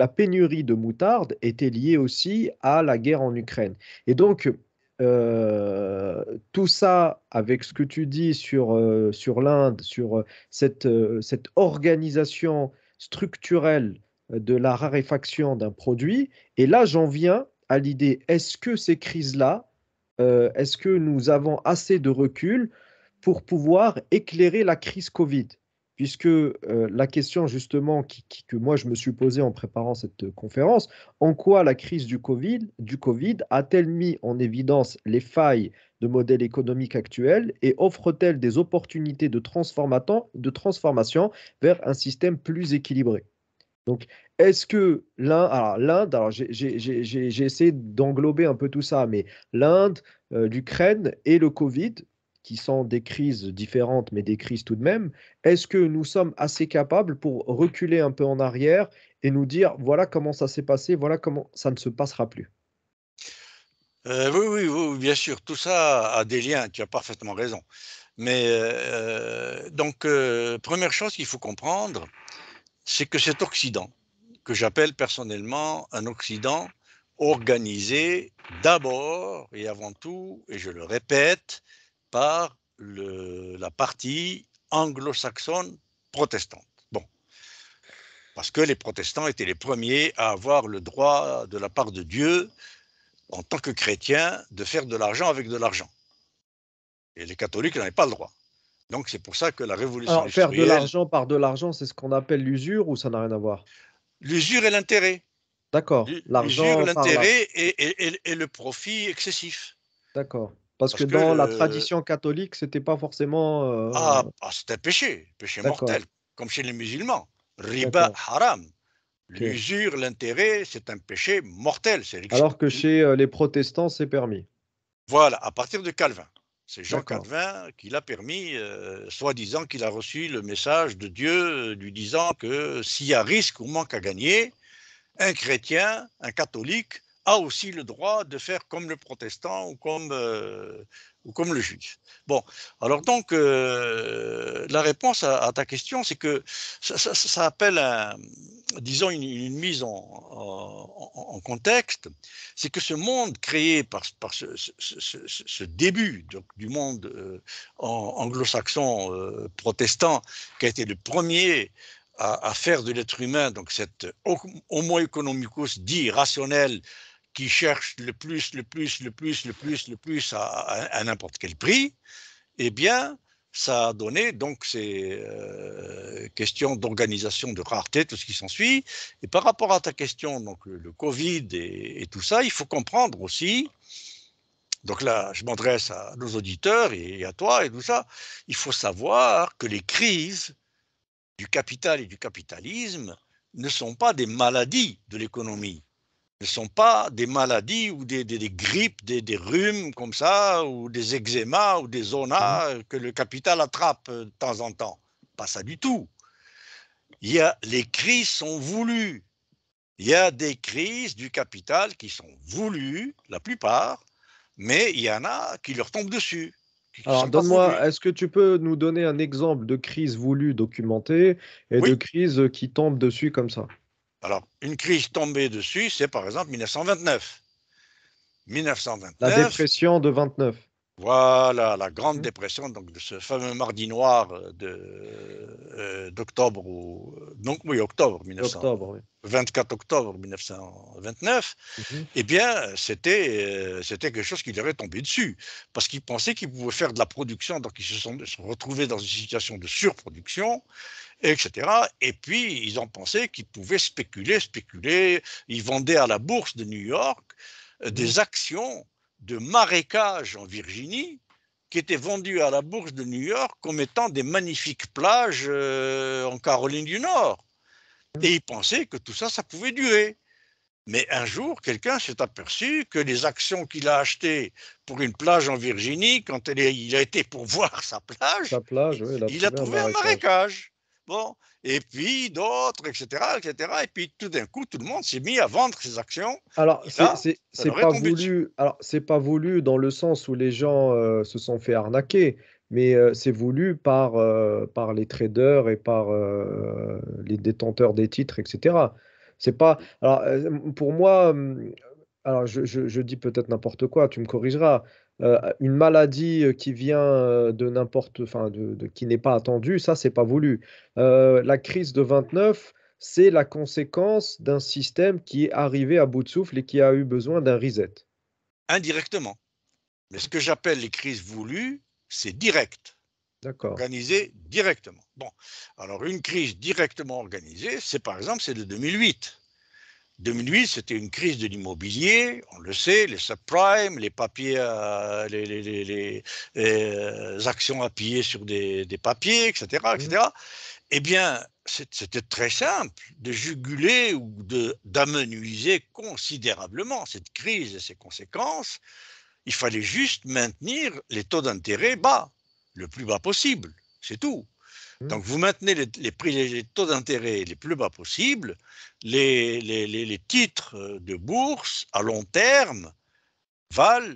pénurie de moutarde était liée aussi à la guerre en Ukraine. Et donc, tout ça, avec ce que tu dis sur l'Inde, sur cette organisation structurelle de la raréfaction d'un produit, et là, j'en viens à l'idée, est-ce que ces crises-là, est-ce que nous avons assez de recul pour pouvoir éclairer la crise Covid? Puisque la question justement que moi je me suis posée en préparant cette conférence, en quoi la crise du Covid a-t-elle mis en évidence les failles de modèle économique actuel, et offre-t-elle des opportunités de transformation vers un système plus équilibré? Donc, est-ce que l'Inde, alors j'ai essayé d'englober un peu tout ça, mais l'Inde, l'Ukraine et le Covid, qui sont des crises différentes, mais des crises tout de même, est-ce que nous sommes assez capables pour reculer un peu en arrière et nous dire, voilà comment ça s'est passé, voilà comment ça ne se passera plus? Oui, oui, oui, oui, bien sûr, tout ça a des liens, tu as parfaitement raison. Mais donc, première chose qu'il faut comprendre, c'est que cet Occident, que j'appelle personnellement un Occident organisé d'abord et avant tout, et je le répète, par la partie anglo-saxonne protestante. Bon, parce que les protestants étaient les premiers à avoir le droit de la part de Dieu, en tant que chrétiens, de faire de l'argent avec de l'argent. Et les catholiques n'avaient pas le droit. Donc c'est pour ça que la révolution Alors, faire de industrielle, l'argent par de l'argent, c'est ce qu'on appelle l'usure, ou ça n'a rien à voir? l'usure et l'intérêt, D'accord, l'usure, l'argent par là. l'intérêt et le profit excessif. D'accord. Parce que Parce que dans la tradition catholique, c'était pas forcément. c'est un péché, péché D'accord, mortel, comme chez les musulmans. Riba d'accord. haram. Ok. L'usure, l'intérêt, c'est un péché mortel. Alors que chez les protestants, c'est permis. Voilà, à partir de Calvin. C'est Jean D'accord. Calvin qui l'a permis, soi-disant qu'il a reçu le message de Dieu lui disant que s'il y a risque ou manque à gagner, un chrétien, un catholique, a aussi le droit de faire comme le protestant ou comme le juif. Bon, alors donc, la réponse à ta question, c'est que ça appelle, disons, une mise en contexte. C'est que ce monde créé par ce début du monde anglo-saxon protestant, qui a été le premier à faire de l'être humain, donc cet homo economicus dit rationnel qui cherche le plus, le plus, le plus, le plus, le plus à n'importe quel prix, eh bien, ça a donné donc ces questions d'organisation, de rareté, tout ce qui s'ensuit. Et par rapport à ta question, donc le Covid et tout ça, il faut comprendre aussi, donc là, je m'adresse à nos auditeurs et à toi et tout ça, il faut savoir que les crises du capital et du capitalisme ne sont pas des maladies de l'économie, ne sont pas des maladies ou des grippes, des rhumes comme ça, ou des eczémas ou des Mhm. zonas que le capital attrape de temps en temps. Pas ça du tout. Les crises sont voulues. Il y a des crises du capital qui sont voulues, la plupart, mais il y en a qui leur tombent dessus, qui ne Alors, sont pas voulues. est-ce que tu peux nous donner un exemple de crise voulue documentée et de Oui. crise qui tombe dessus comme ça? Alors, une crise tombée dessus, c'est par exemple 1929. La 1929. dépression de 29. Voilà, la Grande Mhm. Dépression, donc de ce fameux mardi noir d'octobre, donc oui, octobre 1900, Octobre, oui. 24 octobre 1929, Mhm. eh bien, c'était quelque chose qui leur est tombé dessus, parce qu'ils pensaient qu'ils pouvaient faire de la production, donc ils se sont retrouvés dans une situation de surproduction, etc. Et puis, ils ont pensé qu'ils pouvaient spéculer. Ils vendaient à la bourse de New York Mhm. des actions de marécage en Virginie qui étaient vendues à la bourse de New York comme étant des magnifiques plages en Caroline du Nord. Et ils pensaient que tout ça, ça pouvait durer. Mais un jour, quelqu'un s'est aperçu que les actions qu'il a achetées pour une plage en Virginie, quand il a été pour voir sa plage, La plage, oui, il a il a trouvé un trouvé un marécage. marécage. Bon, et puis d'autres, etc., etc. Et puis tout d'un coup, tout le monde s'est mis à vendre ses actions. Alors, Et là, ça c'est leur est pas tombé dessus. voulu. Alors, c'est pas voulu dans le sens où les gens se sont fait arnaquer, mais c'est voulu par les traders et par les détenteurs des titres, etc. C'est pas. Alors, pour moi, alors je dis peut-être n'importe quoi, tu me corrigeras. Une maladie qui vient de n'importe, enfin, qui n'est pas attendue, ça, c'est pas voulu. La crise de 29, c'est la conséquence d'un système qui est arrivé à bout de souffle et qui a eu besoin d'un reset. Indirectement. Mais ce que j'appelle les crises voulues, c'est direct, D'accord. organisé directement. Bon, alors une crise directement organisée, c'est par exemple celle de 2008. 2008, c'était une crise de l'immobilier, on le sait, les subprimes, les papiers, les actions appuyées sur des papiers, etc., Mhm. etc. Eh bien, c'était très simple de juguler ou d'amenuiser considérablement cette crise et ses conséquences. Il fallait juste maintenir les taux d'intérêt bas, le plus bas possible, c'est tout. Mhm. Donc vous maintenez les taux d'intérêt les plus bas possibles, les titres de bourse à long terme valent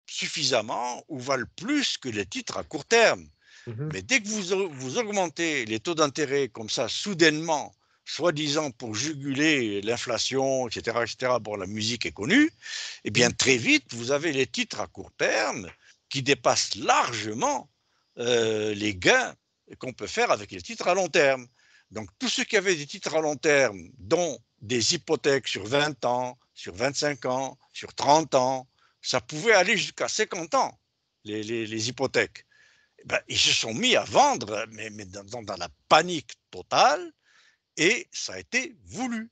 suffisamment ou valent plus que les titres à court terme. Mhm. Mais dès que vous augmentez les taux d'intérêt comme ça soudainement, soi-disant pour juguler l'inflation, etc., bon, la musique est connue, eh bien Mhm. très vite, vous avez les titres à court terme qui dépassent largement les gains qu'on peut faire avec les titres à long terme. Donc tous ceux qui avaient des titres à long terme, dont des hypothèques sur 20 ans, sur 25 ans, sur 30 ans, ça pouvait aller jusqu'à 50 ans, les hypothèques. Ben, ils se sont mis à vendre, mais dans la panique totale, et ça a été voulu,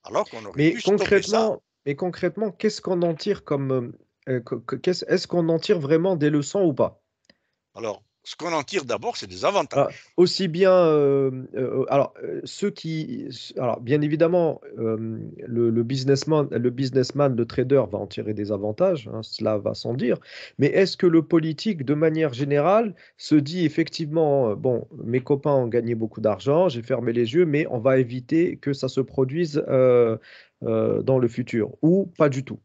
alors qu'on aurait pu stopper ça. Mais concrètement, qu'est-ce qu'on en tire comme, est-ce qu'on en tire vraiment des leçons ou pas? Alors, ce qu'on en tire d'abord, c'est des Alors, avantages. aussi bien, ceux qui, alors, bien évidemment, le businessman, le trader va en tirer des avantages, hein, cela va sans dire. Mais est-ce que le politique, de manière générale, se dit effectivement, bon, mes copains ont gagné beaucoup d'argent, j'ai fermé les yeux, mais on va éviter que ça se produise dans le futur, ou pas du tout?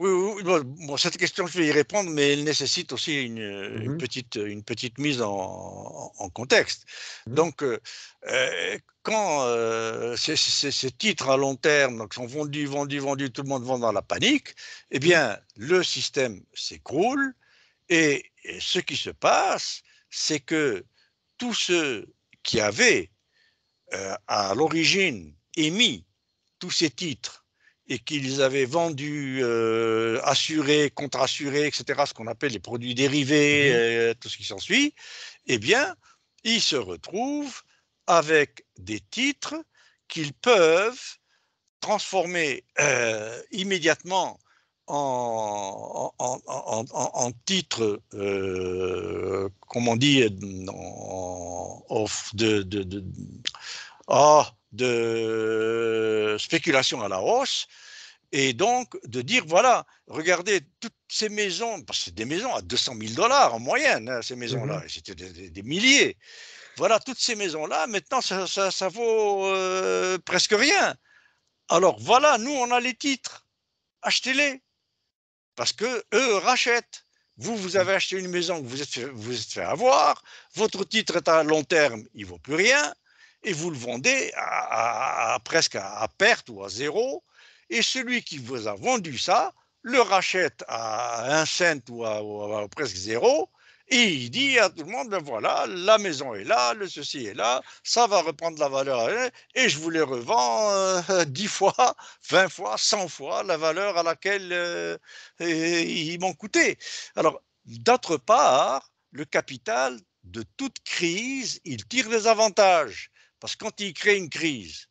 Oui, oui, oui, bon, cette question, je vais y répondre, mais elle nécessite aussi Mhm, une petite mise en contexte. mhm, Donc, quand ces titres à long terme donc, sont vendus, tout le monde vend dans la panique, eh mhm, bien, le système s'écroule et ce qui se passe, c'est que tous ceux qui avaient à l'origine émis tous ces titres et qu'ils avaient vendus, assurés, contre-assurés, etc., ce qu'on appelle les produits dérivés, mhm, tout ce qui s'ensuit, eh bien, ils se retrouvent avec des titres qu'ils peuvent transformer immédiatement en titre, comment on dit, de spéculation à la hausse, et donc de dire, voilà, regardez, toutes ces maisons, parce que c'est des maisons à 200 000 dollars en moyenne, hein, ces mhm. maisons-là, et c'était des milliers. Voilà, toutes ces maisons-là, maintenant, ça vaut presque rien. Alors voilà, nous, on a les titres, achetez-les, parce que eux rachètent. Vous, vous avez acheté une maison, vous êtes fait avoir, votre titre est à long terme, il ne vaut plus rien, et vous le vendez presque à perte ou à zéro, et celui qui vous a vendu ça le rachète à 1 cent ou presque zéro, et il dit à tout le monde, ben voilà, la maison est là, le ceci est là, ça va reprendre la valeur, et je vous les revends 10 fois, 20 fois, 100 fois la valeur à laquelle ils m'ont coûté. Alors, d'autre part, le capital, de toute crise, il tire des avantages. Parce que quand il crée une crise,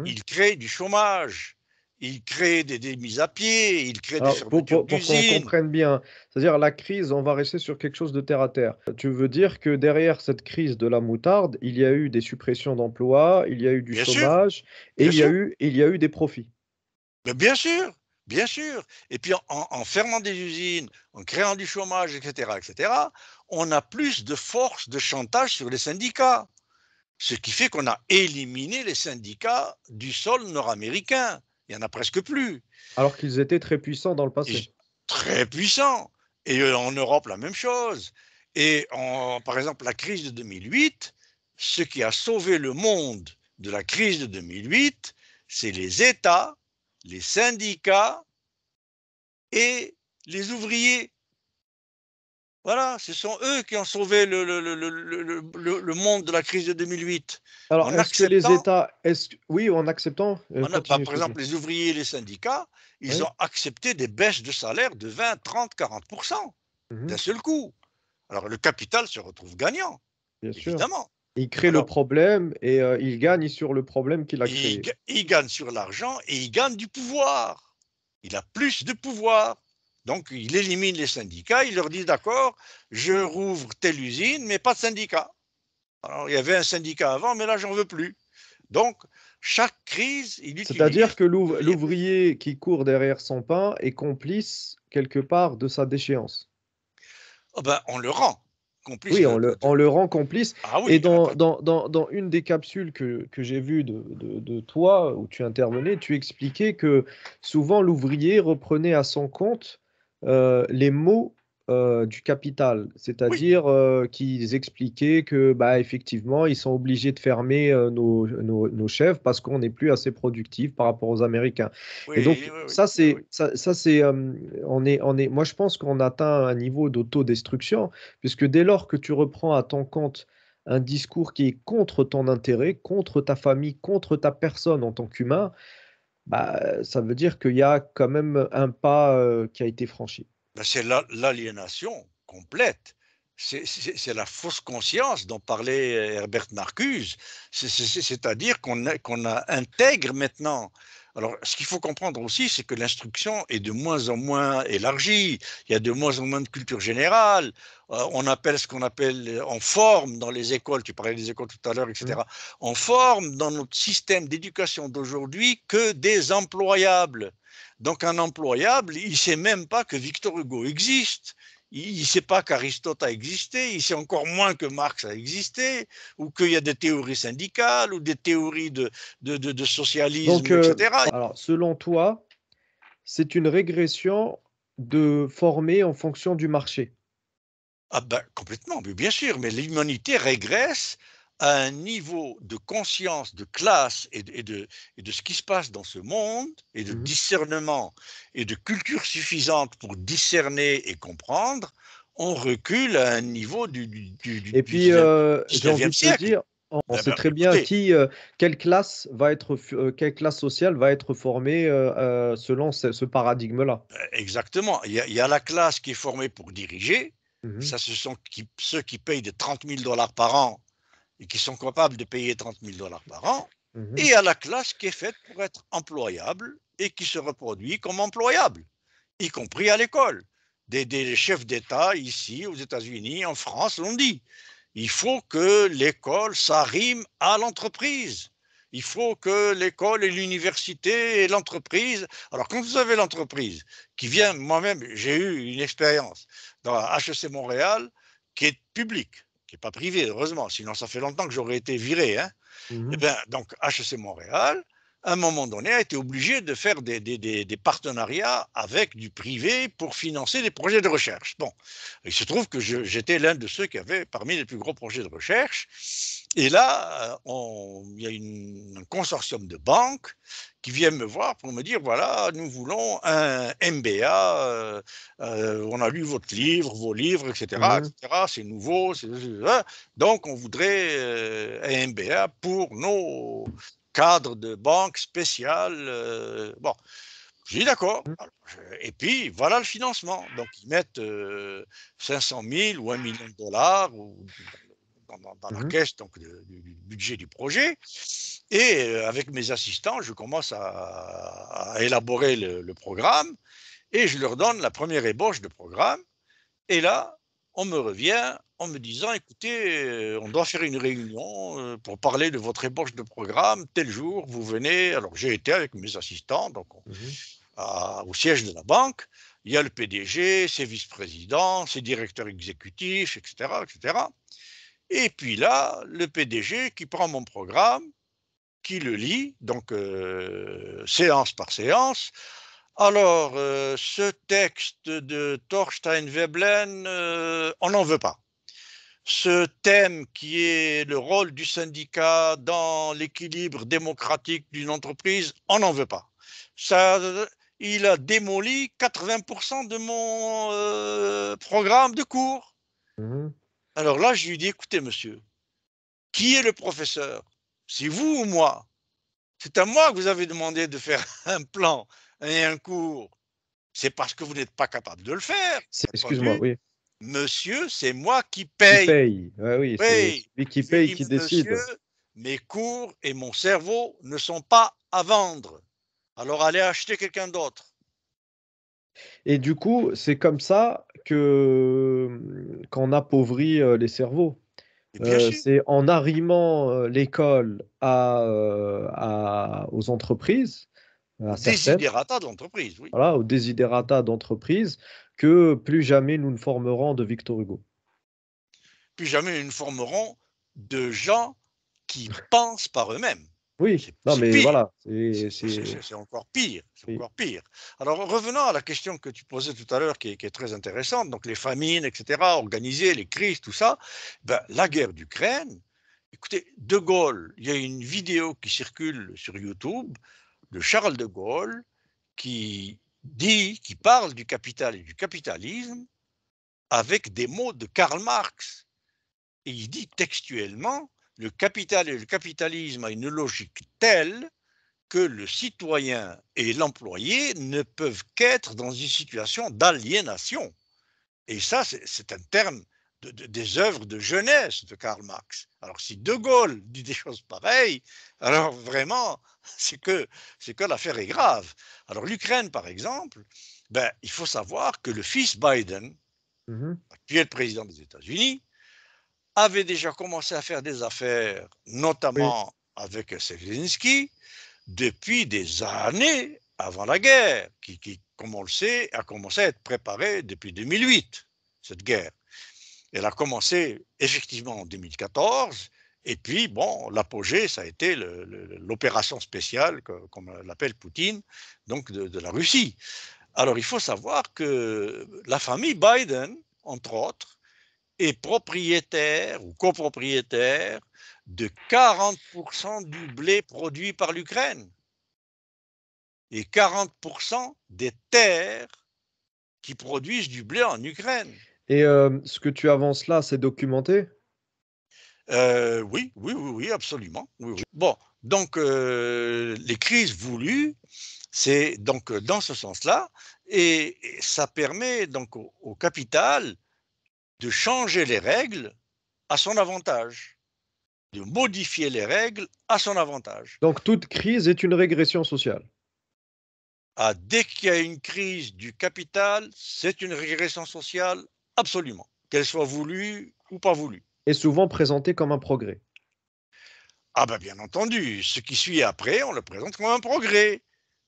il crée du chômage, il crée des mises à pied, il crée des Alors, fermetures pour qu'on d'usines. comprenne bien, c'est-à-dire la crise, on va rester sur quelque chose de terre à terre. Tu veux dire que derrière cette crise de la moutarde, il y a eu des suppressions d'emplois, il y a eu du Bien sûr, chômage et bien sûr, il y a eu des profits. mais bien sûr, bien sûr. Et puis en fermant des usines, en créant du chômage, etc., etc., on a plus de force de chantage sur les syndicats. Ce qui fait qu'on a éliminé les syndicats du sol nord-américain. Il n'y en a presque plus. Alors qu'ils étaient très puissants dans le passé. Et très puissants. Et en Europe, la même chose. Et par exemple, la crise de 2008, ce qui a sauvé le monde de la crise de 2008, c'est les États, les syndicats et les ouvriers. Voilà, ce sont eux qui ont sauvé le monde de la crise de 2008 Alors, en est-ce que les acceptant. États, oui, en acceptant, continue Par s'il te plaît. exemple, les ouvriers et les syndicats, ils Oui. ont accepté des baisses de salaire de 20, 30, 40% d'un Mhm. seul coup. Alors le capital se retrouve gagnant, Bien sûr. évidemment. Il crée le Alors, problème et il gagne sur le problème qu'il a il, créé. il gagne sur l'argent et il gagne du pouvoir. Il a plus de pouvoir. Donc il élimine les syndicats, il leur dit d'accord, je rouvre telle usine, mais pas de syndicat. Alors il y avait un syndicat avant, mais là j'en veux plus. Donc chaque crise, il C'est-à-dire utilise que pour devenir plus. l'ouvrier qui court derrière son pain est complice quelque part de sa déchéance. Oh ben, on le rend complice Oui, on le rend complice. Ah Et oui, dans une des capsules que j'ai vues de toi, où tu intervenais, tu expliquais que souvent l'ouvrier reprenait à son compte les mots du capital, oui, c'est-à-dire qu'ils expliquaient que bah, effectivement, ils sont obligés de fermer nos chefs parce qu'on n'est plus assez productif par rapport aux Américains. Et oui, donc, oui, oui, ça, oui, oui. moi, je pense qu'on atteint un niveau d'autodestruction. Puisque dès lors que tu reprends à ton compte un discours qui est contre ton intérêt, contre ta famille, contre ta personne en tant qu'humain, bah, ça veut dire qu'il y a quand même un pas qui a été franchi. Ben, c'est l'aliénation complète. C'est la fausse conscience dont parlait Herbert Marcuse. C'est-à-dire qu'on intègre maintenant. Alors, ce qu'il faut comprendre aussi, c'est que l'instruction est de moins en moins élargie. Il y a de moins en moins de culture générale. On appelle ce qu'on appelle, on forme dans les écoles, tu parlais des écoles tout à l'heure, Mm. etc. On forme dans notre système d'éducation d'aujourd'hui que des employables. Donc un employable, il ne sait même pas que Victor Hugo existe. Il ne sait pas qu'Aristote a existé, il sait encore moins que Marx a existé, ou qu'il y a des théories syndicales, ou des théories de Donc, socialisme, etc. alors, selon toi, c'est une régression de former en fonction du marché. Ah ben, complètement, mais bien sûr, mais l'humanité régresse à un niveau de conscience, de classe et de ce qui se passe dans ce monde, et de Mhm. discernement et de culture suffisante pour discerner et comprendre, on recule à un niveau Et du puis, j'ai 19e envie de te siècle. dire, on Ben, sait ben, très bien écoutez, quelle classe quelle classe sociale va être formée selon ce paradigme-là. exactement, il y a la classe qui est formée pour diriger, Mhm. ça ce sont ceux qui payent de 30 000 dollars par an et qui sont capables de payer 30 000 dollars par an, Mhm. et à la classe qui est faite pour être employable et qui se reproduit comme employable, y compris à l'école. Des chefs d'État ici, aux États-Unis, en France, l'ont dit. Il faut que l'école, ça rime à l'entreprise. Il faut que l'école et l'université et l'entreprise. Alors, quand vous avez l'entreprise qui vient, moi-même, j'ai eu une expérience dans HEC Montréal qui est publique, qui n'est pas privée, heureusement, sinon ça fait longtemps que j'aurais été viré. Hein. Eh Mhm. bien, donc HEC Montréal à un moment donné, a été obligé de faire des partenariats avec du privé pour financer des projets de recherche. Bon, il se trouve que j'étais l'un de ceux qui avaient parmi les plus gros projets de recherche. Et là, il y a un consortium de banques qui viennent me voir pour me dire, voilà, nous voulons un MBA, on a lu votre livre, vos livres, etc., Mhm. etc., c'est nouveau, donc on voudrait un MBA pour nos cadre de banque spéciale. Bon, j'ai dit d'accord. Et puis, voilà le financement. Donc, ils mettent 500 000 ou 1 million de dollars dans la Mhm. caisse donc, du budget du projet. Et avec mes assistants, je commence à élaborer le programme et je leur donne la première ébauche de programme. Et là, on me revient en me disant, écoutez, on doit faire une réunion pour parler de votre ébauche de programme, tel jour, vous venez. Alors, j'ai été avec mes assistants donc, Mhm. au siège de la banque. Il y a le PDG, ses vice-présidents, ses directeurs exécutifs, etc., etc. Et puis là, le PDG qui prend mon programme, qui le lit, donc séance par séance. Alors, ce texte de Thorstein Veblen, on n'en veut pas. Ce thème qui est le rôle du syndicat dans l'équilibre démocratique d'une entreprise, on n'en veut pas. Ça, il a démoli 80% de mon programme de cours. Mhm. Alors là, je lui dis, écoutez, monsieur, qui est le professeur? C'est vous ou moi? C'est à moi que vous avez demandé de faire un plan et un cours. C'est parce que vous n'êtes pas capable de le faire. Bien Excuse-moi, entendu, oui. monsieur, c'est moi qui Qui paye. paye? Ouais, oui, c'est Oui, celui qui je lui paye dis, qui monsieur, décide. mes cours et mon cerveau ne sont pas à vendre. Alors allez acheter quelqu'un d'autre. Et du coup, c'est comme ça que, qu'on appauvrit, les cerveaux. Et bien sûr, C'est en arrimant, l'école aux entreprises, à au certaines, desiderata de l'entreprise, oui. voilà, aux desiderata d'entreprises, que plus jamais nous ne formerons de Victor Hugo. Puis jamais ils ne formeront de gens qui pensent par eux-mêmes. Oui, non, C'est mais pire. voilà, C'est encore pire. C'est oui. encore pire. Alors revenons à la question que tu posais tout à l'heure, qui est très intéressante. Donc les famines, etc., organisées, les crises, tout ça. Ben, la guerre d'Ukraine. Écoutez, De Gaulle, il y a une vidéo qui circule sur YouTube de Charles de Gaulle qui parle du capital et du capitalisme avec des mots de Karl Marx. Et il dit textuellement, le capital et le capitalisme a une logique telle que le citoyen et l'employé ne peuvent qu'être dans une situation d'aliénation. Et ça, c'est un terme des œuvres de jeunesse de Karl Marx. Alors si De Gaulle dit des choses pareilles, alors vraiment, c'est que l'affaire est grave. Alors l'Ukraine, par exemple, ben, il faut savoir que le fils Biden, Mmh. actuel président des États-Unis, avait déjà commencé à faire des affaires, Oui. notamment avec Zelensky, depuis des années avant la guerre, qui, comme on le sait, a commencé à être préparée depuis 2008, cette guerre. Elle a commencé effectivement en 2014, et puis, bon, l'apogée, ça a été l'opération spéciale, comme l'appelle Poutine, donc de la Russie. Alors, il faut savoir que la famille Biden, entre autres, est propriétaire ou copropriétaire de 40% du blé produit par l'Ukraine et 40% des terres qui produisent du blé en Ukraine. Et ce que tu avances là, c'est documenté? Oui, oui, oui, oui, absolument. Oui, oui. Bon, donc les crises voulues, c'est donc dans ce sens-là, et ça permet donc au capital de changer les règles à son avantage, de modifier les règles à son avantage. Donc toute crise est une régression sociale Ah, dès qu'il y a une crise du capital, c'est une régression sociale, absolument, qu'elle soit voulue ou pas voulue. et souvent présentée comme un progrès. Ah ben bien entendu, ce qui suit après, on le présente comme un progrès.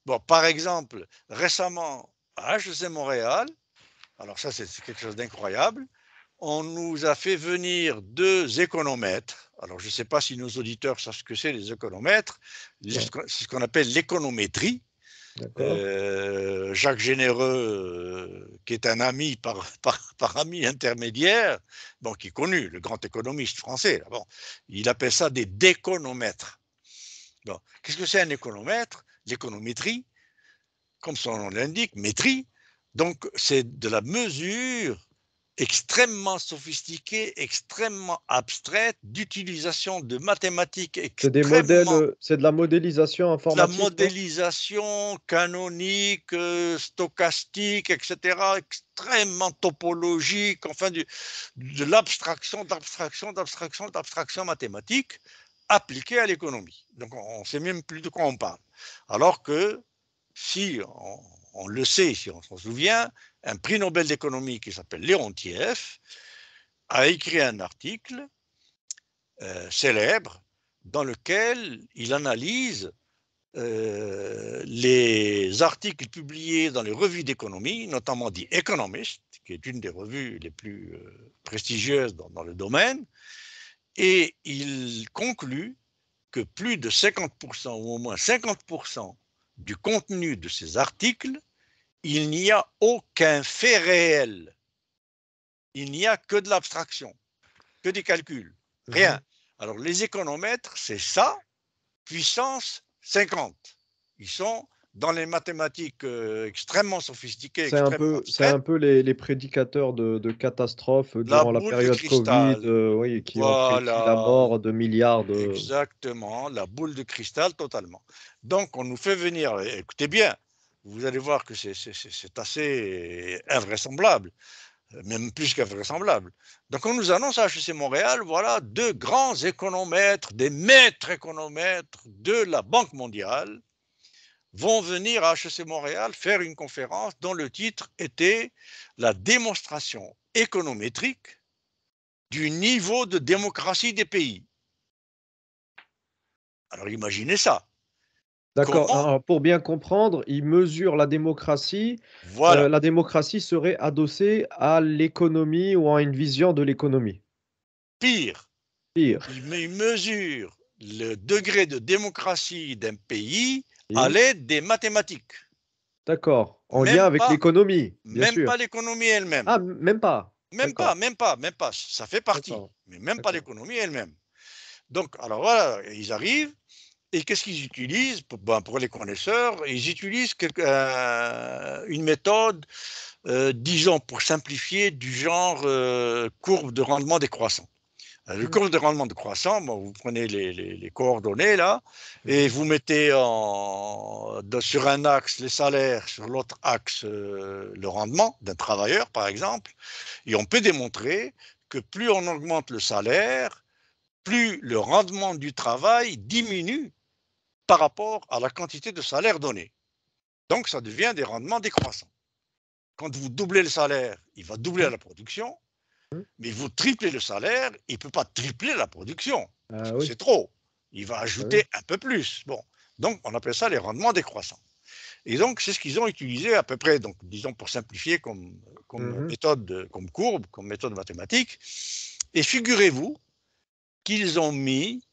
Bon, par exemple, récemment, à HEC Montréal, alors ça c'est quelque chose d'incroyable, on nous a fait venir deux économètres Alors, je ne sais pas si nos auditeurs savent ce que c'est les économètres. C'est ce qu'on appelle l'économétrie. Jacques Généreux, qui est un ami par ami intermédiaire, bon, qui est connu, le grand économiste français, bon, il appelle ça des déconomètres. Bon, qu'est-ce que c'est un économètre? L'économétrie, comme son nom l'indique, métrie, donc c'est de la mesure extrêmement sophistiquée, extrêmement abstraite, d'utilisation de mathématiques extrêmement... C'est de la modélisation informatique. De la modélisation canonique, stochastique, etc., extrêmement topologique, enfin de l'abstraction, d'abstraction mathématique appliquée à l'économie. Donc on ne sait même plus de quoi on parle. Alors que si on le sait, si on s'en souvient, un prix Nobel d'économie qui s'appelle Leontief a écrit un article célèbre dans lequel il analyse les articles publiés dans les revues d'économie, notamment The Economist, qui est une des revues les plus prestigieuses dans le domaine, et il conclut que plus de 50% ou au moins 50% du contenu de ces articles, il n'y a aucun fait réel. Il n'y a que de l'abstraction, que des calculs, rien. Alors les économètres, c'est ça, puissance 50. Ils sont dans les mathématiques extrêmement sophistiquées. C'est un peu les prédicateurs de catastrophes durant la période Covid, oui, qui ont prédit la mort de milliards de... Exactement, la boule de cristal totalement. Donc on nous fait venir, écoutez bien, vous allez voir que c'est assez invraisemblable, même plus qu'invraisemblable. Donc on nous annonce à HEC Montréal, voilà, deux grands économètres, des maîtres économètres de la Banque mondiale vont venir à HEC Montréal faire une conférence dont le titre était la démonstration économétrique du niveau de démocratie des pays. Alors imaginez ça. D'accord. Alors, pour bien comprendre, ils mesurent la démocratie. Voilà. La démocratie serait adossée à l'économie ou à une vision de l'économie. Pire. Pire. Ils mesurent le degré de démocratie d'un pays à l'aide des mathématiques. D'accord. En lien avec l'économie, bien sûr. Même pas l'économie elle-même. Ah, même pas. Même pas. Ça fait partie. Mais même pas l'économie elle-même. Donc, alors voilà, ils arrivent. Et qu'est-ce qu'ils utilisent pour les connaisseurs? Ils utilisent une méthode, disons, pour simplifier, du genre courbe de rendement décroissant. Le courbe de rendement décroissant, vous prenez les coordonnées là, et vous mettez sur un axe les salaires, sur l'autre axe le rendement d'un travailleur, par exemple, et on peut démontrer que plus on augmente le salaire, plus le rendement du travail diminue par rapport à la quantité de salaire donné. Donc, ça devient des rendements décroissants. Quand vous doublez le salaire, il va doubler la production, mais vous triplez le salaire, il ne peut pas tripler la production. C'est trop. Il va ajouter un peu plus. Bon. Donc, on appelle ça les rendements décroissants. Et donc, c'est ce qu'ils ont utilisé à peu près, donc, disons pour simplifier comme méthode, comme courbe, comme méthode mathématique. Et figurez-vous qu'ils ont mis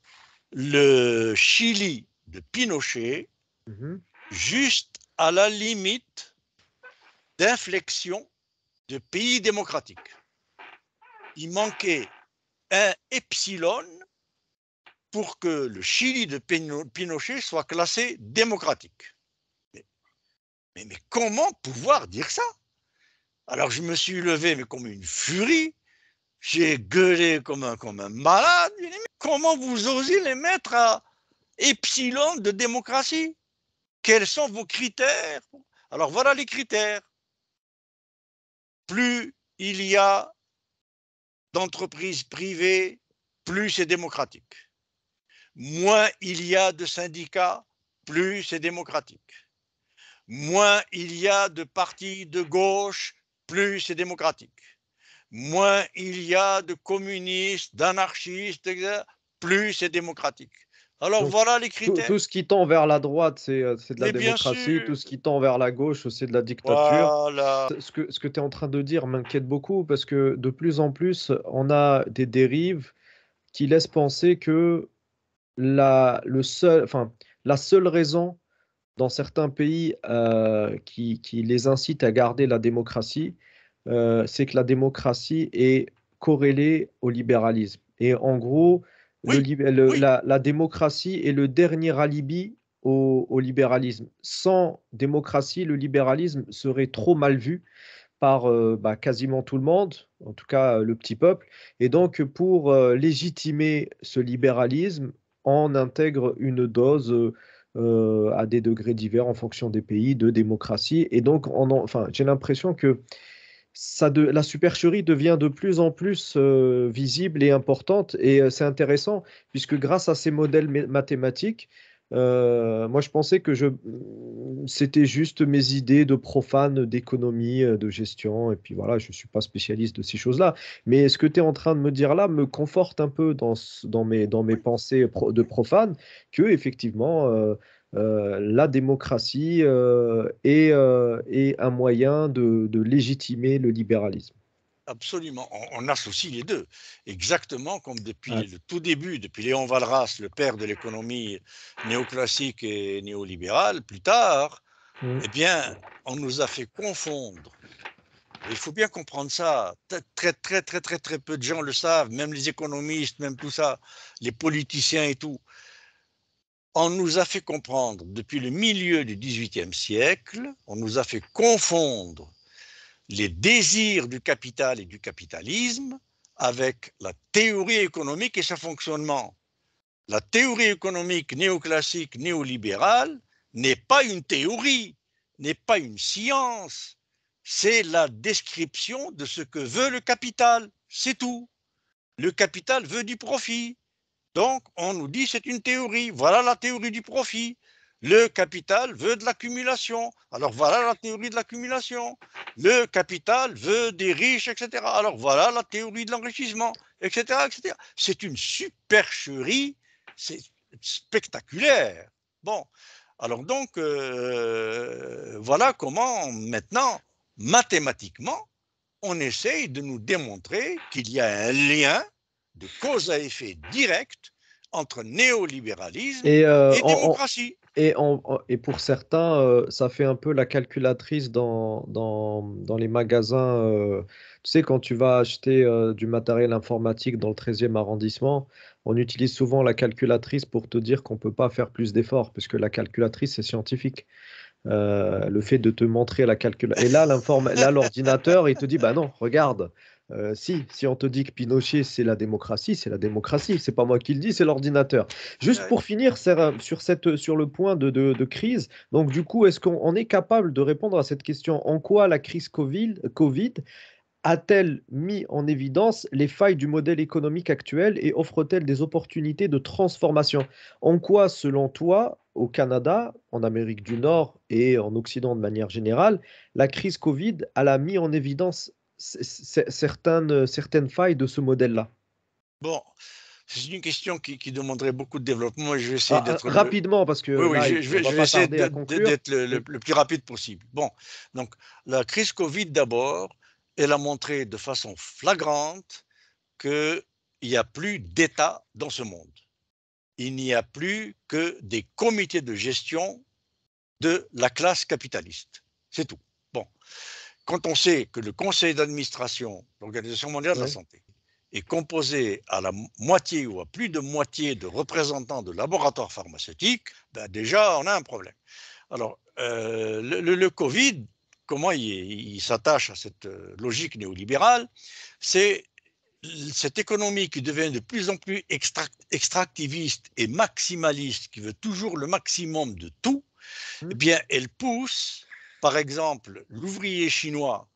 le Chili de Pinochet juste à la limite d'inflexion de pays démocratique. Il manquait un epsilon pour que le Chili de Pinochet soit classé démocratique. Mais comment pouvoir dire ça? Alors je me suis levé mais comme une furie, j'ai gueulé comme un malade. Comment vous osez les mettre à epsilon de démocratie? Quels sont vos critères? Alors voilà les critères. Plus il y a d'entreprises privées, plus c'est démocratique. Moins il y a de syndicats, plus c'est démocratique. Moins il y a de partis de gauche, plus c'est démocratique. Moins il y a de communistes, d'anarchistes, etc., plus c'est démocratique. Alors donc, voilà les critères. Tout ce qui tend vers la droite, c'est de la démocratie. Tout ce qui tend vers la gauche, c'est de la dictature. Voilà. Ce que tu es en train de dire m'inquiète beaucoup parce que de plus en plus, on a des dérives qui laisse penser que la seule raison dans certains pays qui les incite à garder la démocratie, c'est que la démocratie est corrélée au libéralisme. Et en gros, Oui, oui, la démocratie est le dernier alibi au libéralisme. Sans démocratie, le libéralisme serait trop mal vu par quasiment tout le monde, en tout cas le petit peuple. Et donc, pour légitimer ce libéralisme, on intègre une dose à des degrés divers en fonction des pays de démocratie. Et donc, enfin, j'ai l'impression que la supercherie devient de plus en plus visible et importante. Et c'est intéressant, puisque grâce à ces modèles mathématiques, moi je pensais que c'était juste mes idées de profane d'économie, de gestion, et puis voilà, je ne suis pas spécialiste de ces choses-là. Mais ce que tu es en train de me dire là me conforte un peu dans mes oui, pensées de profane, que effectivement, la démocratie est un moyen de légitimer le libéralisme. absolument. On associe les deux. Exactement comme depuis Ah, le tout début, depuis Léon Walras, le père de l'économie néoclassique et néolibérale, plus tard, mm, eh bien, on nous a fait confondre. Il faut bien comprendre ça. Très, très, très, très, très peu de gens le savent, même les économistes, même tout ça, les politiciens et tout. On nous a fait comprendre depuis le milieu du XVIIIe siècle, on nous a fait confondre les désirs du capital et du capitalisme avec la théorie économique et son fonctionnement. La théorie économique néoclassique, néolibérale, n'est pas une théorie, n'est pas une science, c'est la description de ce que veut le capital, c'est tout. Le capital veut du profit. Donc, on nous dit c'est une théorie. Voilà la théorie du profit. Le capital veut de l'accumulation. Alors voilà la théorie de l'accumulation. Le capital veut des riches, etc. Alors voilà la théorie de l'enrichissement, etc., etc. C'est une supercherie, c'est spectaculaire. Bon, alors donc, voilà comment maintenant, mathématiquement, on essaye de nous démontrer qu'il y a un lien de cause à effet direct entre néolibéralisme Et, et démocratie. et pour certains, ça fait un peu la calculatrice dans les magasins. Tu sais, quand tu vas acheter du matériel informatique dans le 13e arrondissement, on utilise souvent la calculatrice pour te dire qu'on ne peut pas faire plus d'efforts, puisque la calculatrice, c'est scientifique. Le fait de te montrer la calcul. Et là, l'ordinateur, il te dit, bah non, regarde, si on te dit que Pinochet, c'est la démocratie, c'est la démocratie. C'est pas moi qui le dis, c'est l'ordinateur. Juste pour finir sur le point de crise, donc du coup, est-ce qu'on est capable de répondre à cette question? En quoi la crise Covid a-t-elle mis en évidence les failles du modèle économique actuel et offre-t-elle des opportunités de transformation? En quoi, selon toi, au Canada, en Amérique du Nord et en Occident de manière générale, la crise Covid a mis en évidence certaines failles de ce modèle-là? Bon, c'est une question qui demanderait beaucoup de développement et je vais essayer Ah, d'être le. rapidement, parce que Oui, oui, là, on va je vais pas essayer tarder à conclure. d'être Oui. le plus rapide possible. Bon, donc la crise Covid d'abord, elle a montré de façon flagrante qu'il n'y a plus d'État dans ce monde. Il n'y a plus que des comités de gestion de la classe capitaliste. C'est tout. Bon, quand on sait que le conseil d'administration de l'Organisation mondiale de la Oui. santé est composé à la moitié ou à plus de moitié de représentants de laboratoires pharmaceutiques, ben déjà, on a un problème. Alors, le Covid, comment il s'attache à cette logique néolibérale? C'est cette économie qui devient de plus en plus extractiviste et maximaliste, qui veut toujours le maximum de tout, eh Hmm. bien, elle pousse, par exemple, l'ouvrier chinois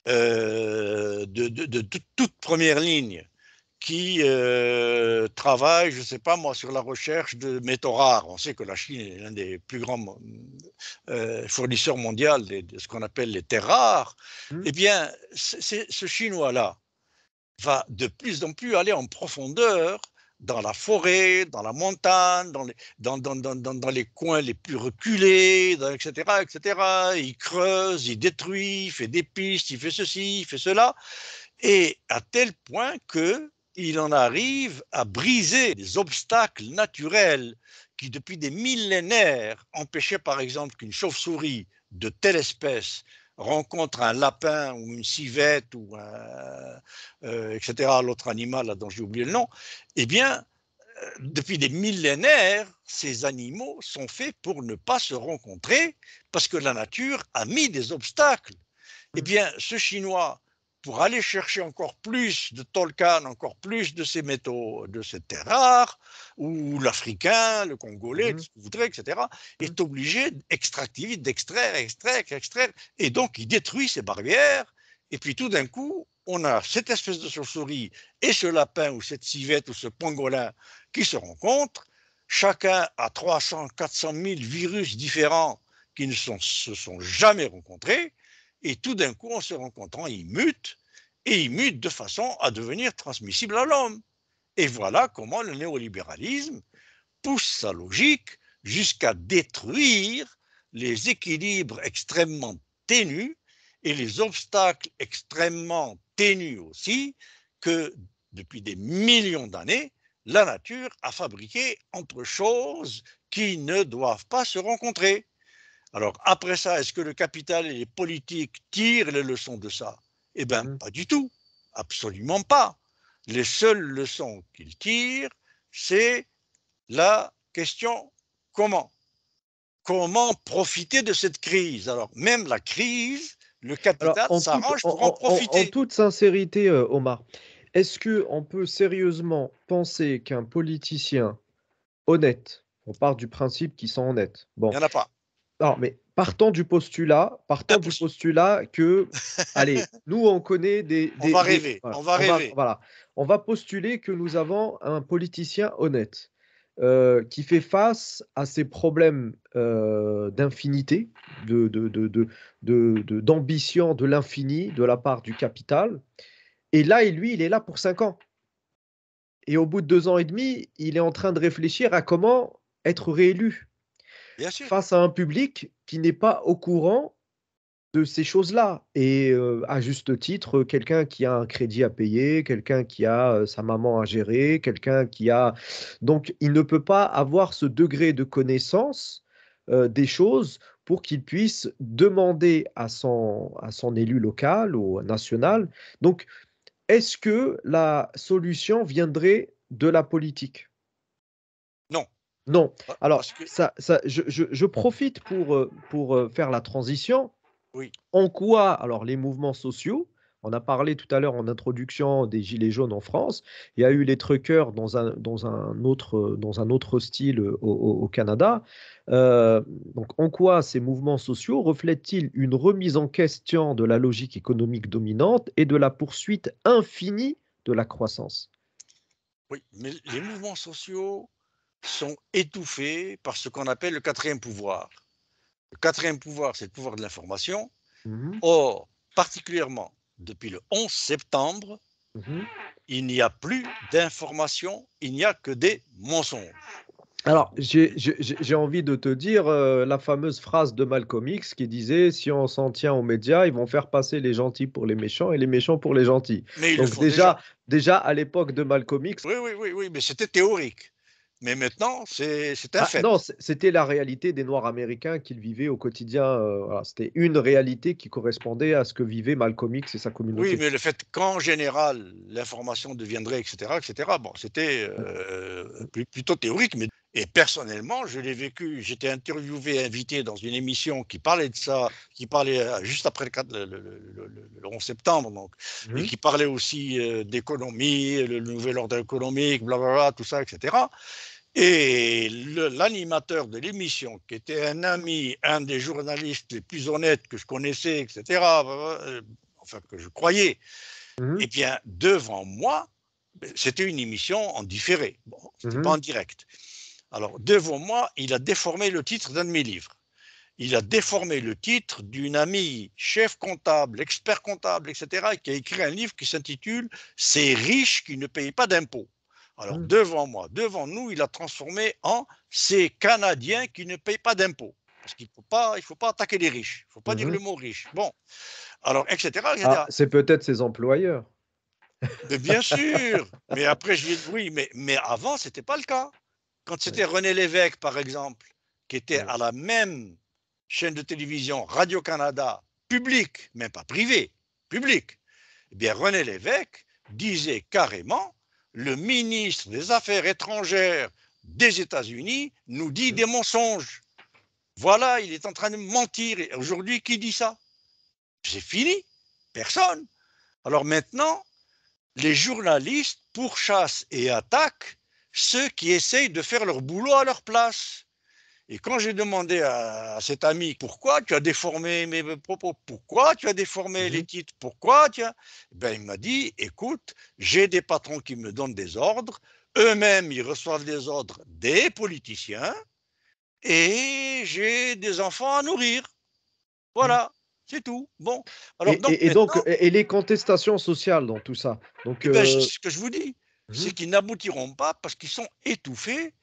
de toute première ligne qui travaille, je ne sais pas moi, sur la recherche de métaux rares. On sait que la Chine est l'un des plus grands fournisseurs mondiaux de ce qu'on appelle les terres rares. Hmm. Eh bien, ce Chinois-là va de plus en plus aller en profondeur dans la forêt, dans la montagne, dans les coins les plus reculés, etc., etc. Il creuse, il détruit, il fait des pistes, il fait ceci, il fait cela, et à tel point que il en arrive à briser les obstacles naturels qui, depuis des millénaires, empêchaient par exemple qu'une chauve-souris de telle espèce rencontre un lapin ou une civette ou etc., l'autre animal là, dont j'ai oublié le nom, eh bien, depuis des millénaires, ces animaux sont faits pour ne pas se rencontrer parce que la nature a mis des obstacles. Eh bien, ce Chinois, pour aller chercher encore plus de tolkien, encore plus de ces métaux, de ces terres rares, ou l'Africain, le Congolais, tout ce que vous voudrez, etc., est obligé d'extraire, extraire, et donc il détruit ces barrières, et puis tout d'un coup, on a cette espèce de chauve-souris et ce lapin ou cette civette ou ce pangolin qui se rencontrent, chacun a 300, 400 000 virus différents qui ne se sont jamais rencontrés, et tout d'un coup, en se rencontrant, ils mutent, et ils mutent de façon à devenir transmissibles à l'homme. Et voilà comment le néolibéralisme pousse sa logique jusqu'à détruire les équilibres extrêmement ténus et les obstacles extrêmement ténus aussi que, depuis des millions d'années, la nature a fabriqué entre choses qui ne doivent pas se rencontrer. Alors, après ça, est-ce que le capital et les politiques tirent les leçons de ça? Eh bien, pas du tout. Absolument pas. Les seules leçons qu'ils tirent, c'est la question comment? Comment profiter de cette crise? Alors, même la crise, le capital s'arrange pour en profiter. En toute sincérité, Omar, est-ce qu'on peut sérieusement penser qu'un politicien honnête, on part du principe qu'ils sont honnêtes, Il bon, n'y en a pas. non, mais partons du postulat que, allez, nous, on connaît On va rêver, voilà, on va rêver. voilà, on va postuler que nous avons un politicien honnête qui fait face à ces problèmes d'infinité, d'ambition de l'infini de la part du capital. Et là, lui, il est là pour 5 ans. Et au bout de 2 ans et demi, il est en train de réfléchir à comment être réélu Bien sûr. face à un public qui n'est pas au courant de ces choses-là. Et à juste titre, quelqu'un qui a un crédit à payer, quelqu'un qui a sa maman à gérer, quelqu'un qui a... Donc, il ne peut pas avoir ce degré de connaissance des choses pour qu'il puisse demander à son élu local ou national. Donc, est-ce que la solution viendrait de la politique? Non. Non. Alors, Parce que, je profite pour faire la transition. oui, En quoi, alors les mouvements sociaux, on a parlé tout à l'heure en introduction des Gilets jaunes en France, il y a eu les truckers dans un autre style au Canada. Donc, en quoi ces mouvements sociaux reflètent-ils une remise en question de la logique économique dominante et de la poursuite infinie de la croissance? oui, mais les mouvements sociaux sont étouffés par ce qu'on appelle le quatrième pouvoir. Le quatrième pouvoir, c'est le pouvoir de l'information. Mhm, Or, particulièrement depuis le 11 septembre, mhm. il n'y a plus d'information, il n'y a que des mensonges. Alors, j'ai envie de te dire la fameuse phrase de Malcolm X qui disait, si on s'en tient aux médias, ils vont faire passer les gentils pour les méchants et les méchants pour les gentils. Mais ils le Donc font déjà. déjà à l'époque de Malcolm X, Oui, mais c'était théorique. Mais maintenant, c'est un ah, fait. non, c'était la réalité des Noirs américains qu'ils vivaient au quotidien. Voilà, c'était une réalité qui correspondait à ce que vivait Malcolm X et sa Oui, communauté. mais le fait qu'en général, l'information deviendrait, etc., bon, c'était plutôt théorique. Mais... Et personnellement, je l'ai vécu. J'étais interviewé, invité dans une émission qui parlait de ça, qui parlait juste après le 11 septembre, donc, et Mhm, qui parlait aussi d'économie, le nouvel ordre économique, blablabla, tout ça, etc. Et l'animateur de l'émission, qui était un ami, un des journalistes les plus honnêtes que je connaissais, etc., enfin que je croyais, mhm, eh bien, devant moi, c'était une émission en différé, bon, c'était pas mhm. en direct. Alors, devant moi, il a déformé le titre d'un de mes livres. Il a déformé le titre d'une amie, chef comptable, expert comptable, etc., qui a écrit un livre qui s'intitule Ces riches qui ne payent pas d'impôts. Alors, Mhm. devant moi, devant nous, il a transformé en Ces Canadiens qui ne payent pas d'impôts. Parce qu'il ne faut pas attaquer les riches. Il ne faut pas dire le Mhm. mot riche. Bon, alors, etc., Ah, etc. c'est peut-être ses employeurs. Mais bien sûr. Mais après, je dis oui, mais avant, ce n'était pas le cas. Quand Ouais, c'était René Lévesque, par exemple, qui était ouais. à la même chaîne de télévision, Radio-Canada, public, même pas privé, public, eh bien, René Lévesque disait carrément, le ministre des Affaires étrangères des États-Unis nous dit Hmm. des mensonges. Voilà, il est en train de mentir. Et aujourd'hui, qui dit ça? C'est fini. Personne. Alors maintenant, les journalistes pourchassent et attaquent ceux qui essayent de faire leur boulot à leur place. Et quand j'ai demandé à cet ami pourquoi tu as déformé mes propos, pourquoi tu as déformé les Mhm. titres, pourquoi tu as... Ben, il m'a dit, écoute, j'ai des patrons qui me donnent des ordres, eux-mêmes ils reçoivent des ordres des politiciens, et j'ai des enfants à nourrir. Hmm. Voilà, c'est tout. Bon, alors donc Et donc, maintenant, et les contestations sociales dans tout ça. Donc, eh ben, ce que je vous dis, c'est mhm. qu'ils n'aboutiront pas parce qu'ils sont étouffés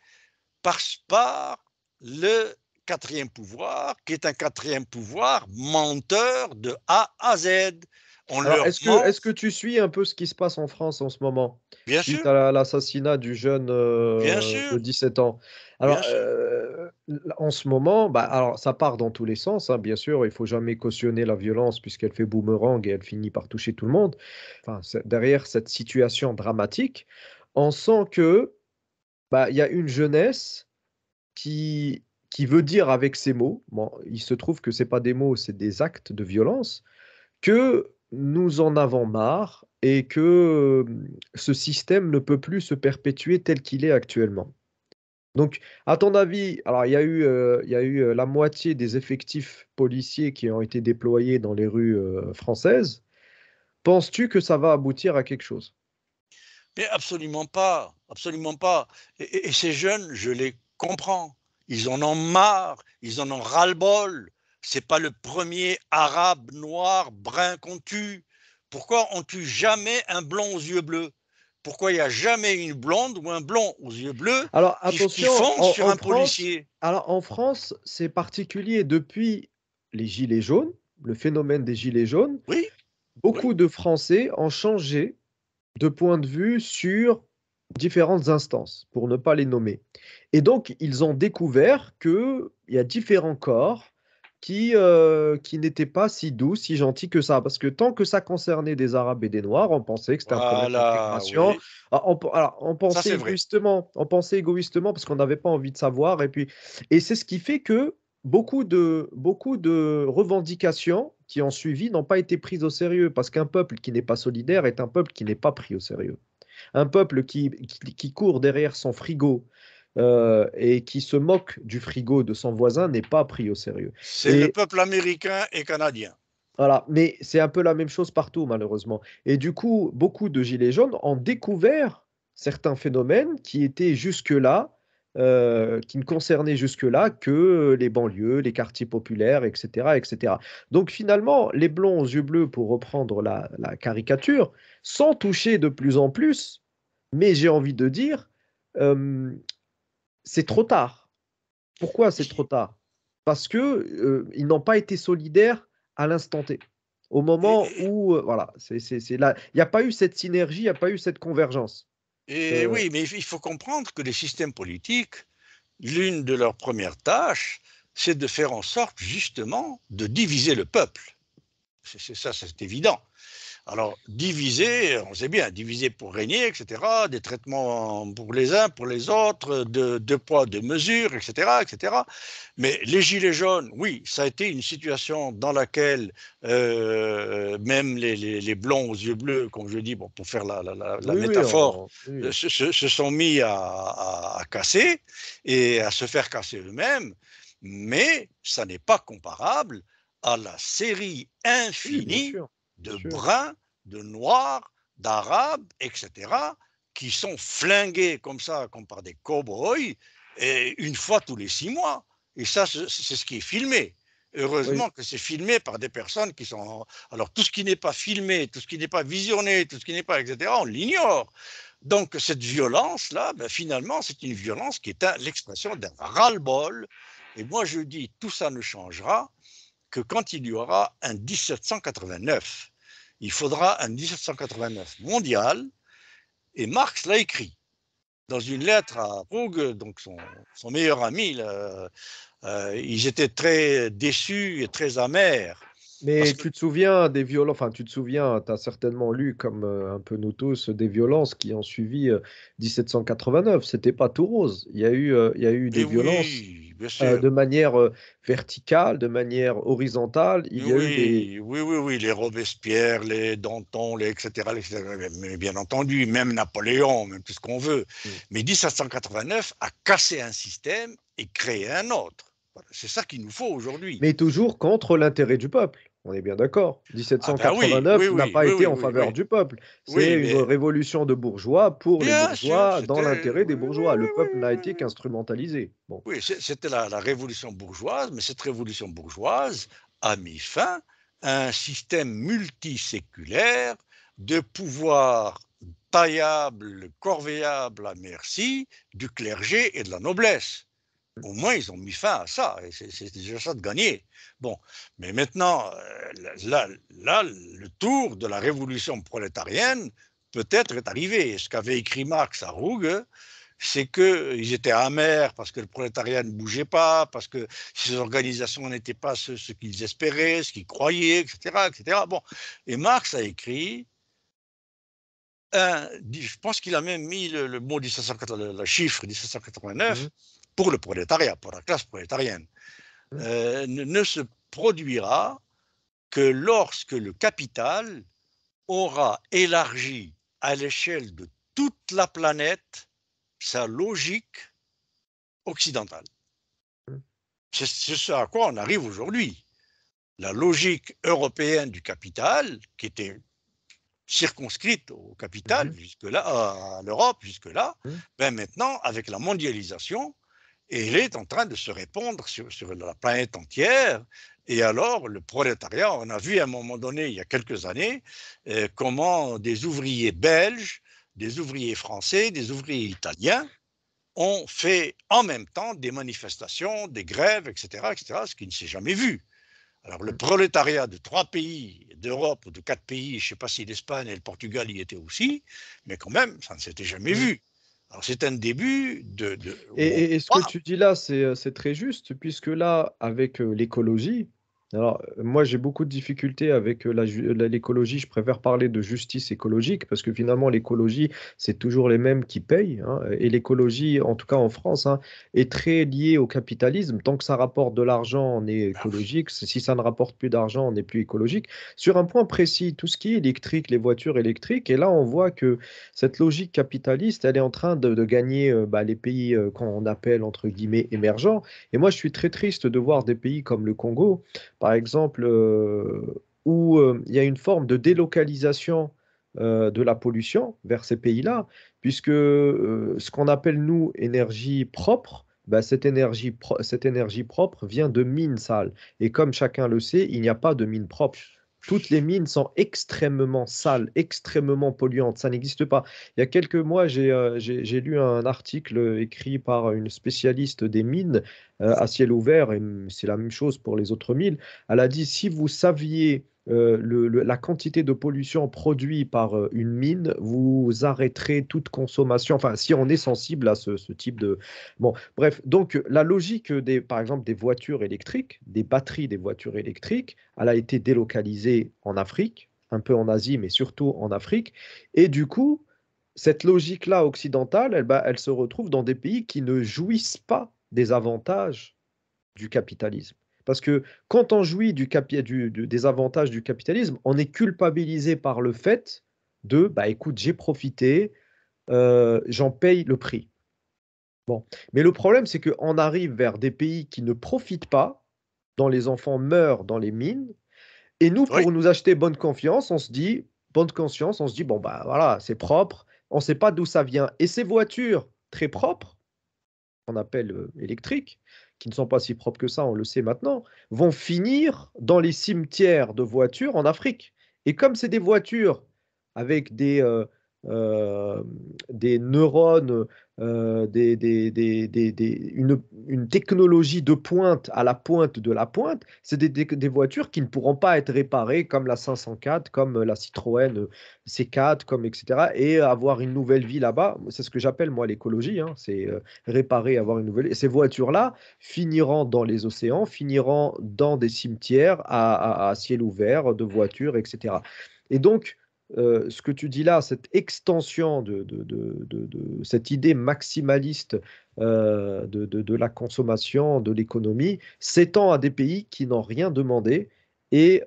par le quatrième pouvoir, qui est un quatrième pouvoir menteur de A à Z. On Alors, leur ment, est-ce que tu suis un peu ce qui se passe en France en ce moment, bien suite sûr, à l'assassinat du jeune bien de sûr, 17 ans? bien Alors, sûr. en ce moment, bah, alors, ça part dans tous les sens, hein, bien sûr, il faut jamais cautionner la violence puisqu'elle fait boomerang et elle finit par toucher tout le monde. Enfin, derrière cette situation dramatique, on sent que bah, il y a une jeunesse qui veut dire avec ses mots, bon, il se trouve que c'est pas des mots, c'est des actes de violence, que nous en avons marre et que ce système ne peut plus se perpétuer tel qu'il est actuellement. Donc, à ton avis, alors il y a eu la moitié des effectifs policiers qui ont été déployés dans les rues françaises. Penses-tu que ça va aboutir à quelque chose? Mais absolument pas, absolument pas. Et ces jeunes, je les comprends. Ils en ont marre, ils en ont ras-le-bol. C'est pas le premier arabe noir brun qu'on tue. Pourquoi on tue jamais un blond aux yeux bleus? Pourquoi il n'y a jamais une blonde ou un blond aux yeux bleus Alors qui attention, fonce sur un policier? En France, c'est particulier depuis les gilets jaunes, le phénomène des gilets jaunes. Oui, Beaucoup oui. de Français ont changé de point de vue sur différentes instances, pour ne pas les nommer. Et donc, ils ont découvert qu'il y a différents corps qui n'étaient pas si doux, si gentils que ça. Parce que tant que ça concernait des Arabes et des Noirs, on pensait que c'était un problème Voilà, d'intégration. oui. Ah, alors, Ça, c'est vrai. on pensait égoïstement parce qu'on n'avait pas envie de savoir. Et c'est ce qui fait que beaucoup de revendications qui ont suivi n'ont pas été prises au sérieux. Parce qu'un peuple qui n'est pas solidaire est un peuple qui n'est pas pris au sérieux. Un peuple qui court derrière son frigo et qui se moque du frigo de son voisin n'est pas pris au sérieux. C'est le Et peuple américain et canadien. voilà, mais c'est un peu la même chose partout, malheureusement. Et du coup, beaucoup de gilets jaunes ont découvert certains phénomènes qui étaient jusque-là, qui ne concernaient jusque-là que les banlieues, les quartiers populaires, etc., etc. Donc finalement, les blonds aux yeux bleus, pour reprendre la caricature, sont touchés de plus en plus, mais j'ai envie de dire, euh, c'est trop tard. Pourquoi c'est trop tard? Parce que ils n'ont pas été solidaires à l'instant T. Au moment Et, où, voilà, c'est là, il n'y a pas eu cette synergie, il n'y a pas eu cette convergence. et Euh, oui, mais il faut comprendre que les systèmes politiques, l'une de leurs premières tâches, c'est de faire en sorte justement de diviser le peuple. C'est ça, c'est évident. Alors, diviser, on sait bien, diviser pour régner, etc., des traitements pour les uns, pour les autres, de poids, de mesures, etc., etc. Mais les gilets jaunes, oui, ça a été une situation dans laquelle même les blonds aux yeux bleus, comme je dis, bon, pour faire la oui, oui, métaphore, oui. se sont mis à casser et à se faire casser eux-mêmes, mais ça n'est pas comparable à la série Oui, bien infinie sûr, bien de sûr. bruns, de noirs, d'arabes, etc., qui sont flingués comme ça, comme par des cow-boys, et une fois tous les 6 mois. Et ça, c'est ce qui est filmé. Oui, Heureusement que c'est filmé par des personnes qui sont... Alors, tout ce qui n'est pas filmé, tout ce qui n'est pas visionné, tout ce qui n'est pas, etc., on l'ignore. Donc, cette violence-là, ben, finalement, c'est une violence qui est l'expression d'un ras-le-bol. Et moi, je dis, tout ça ne changera que quand il y aura un 1789. il faudra un 1789 mondial, et Marx l'a écrit dans une lettre à Rogue, donc son meilleur ami. Là, ils étaient très déçus et très amers. Parce Mais que tu te souviens des violences, enfin tu te souviens, tu as certainement lu comme un peu nous tous des violences qui ont suivi 1789. C'était pas tout rose. Il y a eu mais des violences oui, bien sûr. de manière verticale, de manière horizontale. Mais Il y a eu des... oui, oui, oui, oui, les Robespierre, les Danton, les etc., etc. Mais bien entendu, même Napoléon, même tout ce qu'on veut. Mm. Mais 1789 a cassé un système et créé un autre. Voilà, c'est ça qu'il nous faut aujourd'hui. Mais toujours contre l'intérêt du peuple. On est bien d'accord. Ah ben oui, oui, 1789 n'a oui, pas oui, été oui, en oui, faveur oui. du peuple. C'est Oui, une mais révolution de bourgeois pour les bien sûr, bourgeois, dans c'était l'intérêt des oui, oui, bourgeois. Le oui, peuple n'a oui, été oui, qu'instrumentalisé. Bon. oui, c'était la révolution bourgeoise, mais cette révolution bourgeoise a mis fin à un système multiséculaire de pouvoir taillable, corvéable à merci du clergé et de la noblesse. Au moins, ils ont mis fin à ça, et c'est déjà ça de gagner. Bon, mais maintenant, là, le tour de la révolution prolétarienne peut-être est arrivé. Et ce qu'avait écrit Marx à Ruge, c'est qu'ils étaient amers parce que le prolétariat ne bougeait pas, parce que ces organisations n'étaient pas ce qu'ils espéraient, ce qu'ils croyaient, etc., etc. Bon, et Marx a écrit, je pense qu'il a même mis le mot 1780, le chiffre 1789 Mhm. pour le prolétariat, pour la classe prolétarienne. Mhm. Ne se produira que lorsque le capital aura élargi à l'échelle de toute la planète sa logique occidentale. C'est ce à quoi on arrive aujourd'hui. La logique européenne du capital, qui était circonscrite au capital Mhm. jusque-là, à l'Europe jusque-là, Mhm. ben maintenant, avec la mondialisation, elle est en train de se répandre sur la planète entière. Et alors, le prolétariat, on a vu à un moment donné, il y a quelques années, comment des ouvriers belges, des ouvriers français, des ouvriers italiens ont fait en même temps des manifestations, des grèves, etc., etc., ce qui ne s'est jamais vu. Alors, le prolétariat de 3 pays d'Europe, ou de 4 pays, je ne sais pas si l'Espagne et le Portugal y étaient aussi, mais quand même, ça ne s'était jamais Mhm. vu. Alors, c'est un début Et, où on et ce que croit. tu dis là, c'est très juste, puisque là, avec l'écologie, alors moi j'ai beaucoup de difficultés avec l'écologie, je préfère parler de justice écologique, parce que finalement l'écologie, c'est toujours les mêmes qui payent, hein, et l'écologie, en tout cas en France, hein, est très liée au capitalisme. Tant que ça rapporte de l'argent, on est Ben oui. écologique, si ça ne rapporte plus d'argent, on n'est plus écologique. Sur un point précis, tout ce qui est électrique, les voitures électriques, et là on voit que cette logique capitaliste, elle est en train de gagner les pays qu'on appelle entre guillemets émergents. Et moi, je suis très triste de voir des pays comme le Congo, par exemple, où il y a une forme de délocalisation de la pollution vers ces pays-là, puisque ce qu'on appelle nous énergie propre, cette énergie propre vient de mines sales. Et comme chacun le sait, il n'y a pas de mines propres. Toutes les mines sont extrêmement sales, extrêmement polluantes. Ça n'existe pas. Il y a quelques mois, j'ai lu un article écrit par une spécialiste des mines à ciel ouvert, et c'est la même chose pour les autres mines. Elle a dit, si vous saviez la quantité de pollution produite par une mine, vous arrêterez toute consommation. Enfin, si on est sensible à ce type de... Bon, bref, donc la logique par exemple, des voitures électriques, des batteries des voitures électriques, elle a été délocalisée en Afrique, un peu en Asie, mais surtout en Afrique. Et du coup, cette logique-là occidentale, elle se retrouve dans des pays qui ne jouissent pas des avantages du capitalisme. Parce que quand on jouit des avantages du capitalisme, on est culpabilisé par le fait de, bah écoute, j'ai profité, j'en paye le prix. Bon. Mais le problème, c'est qu'on arrive vers des pays qui ne profitent pas, dont les enfants meurent dans les mines, et nous, Oui, pour nous acheter bonne confiance, on se dit, bonne conscience, on se dit, bon, bah voilà, c'est propre, on ne sait pas d'où ça vient. Et ces voitures très propres, qu'on appelle électriques, qui ne sont pas si propres que ça, on le sait maintenant, vont finir dans les cimetières de voitures en Afrique. Et comme c'est des voitures avec des neurones, une technologie de pointe à la pointe de la pointe, c'est des voitures qui ne pourront pas être réparées comme la 504, comme la Citroën C4, comme etc. et avoir une nouvelle vie là-bas. C'est ce que j'appelle moi l'écologie, hein, c'est réparer, avoir une nouvelle. Et ces voitures-là finiront dans les océans, finiront dans des cimetières à ciel ouvert de voitures, etc. Et donc, ce que tu dis là, cette extension de cette idée maximaliste de la consommation, de l'économie, s'étend à des pays qui n'ont rien demandé. Et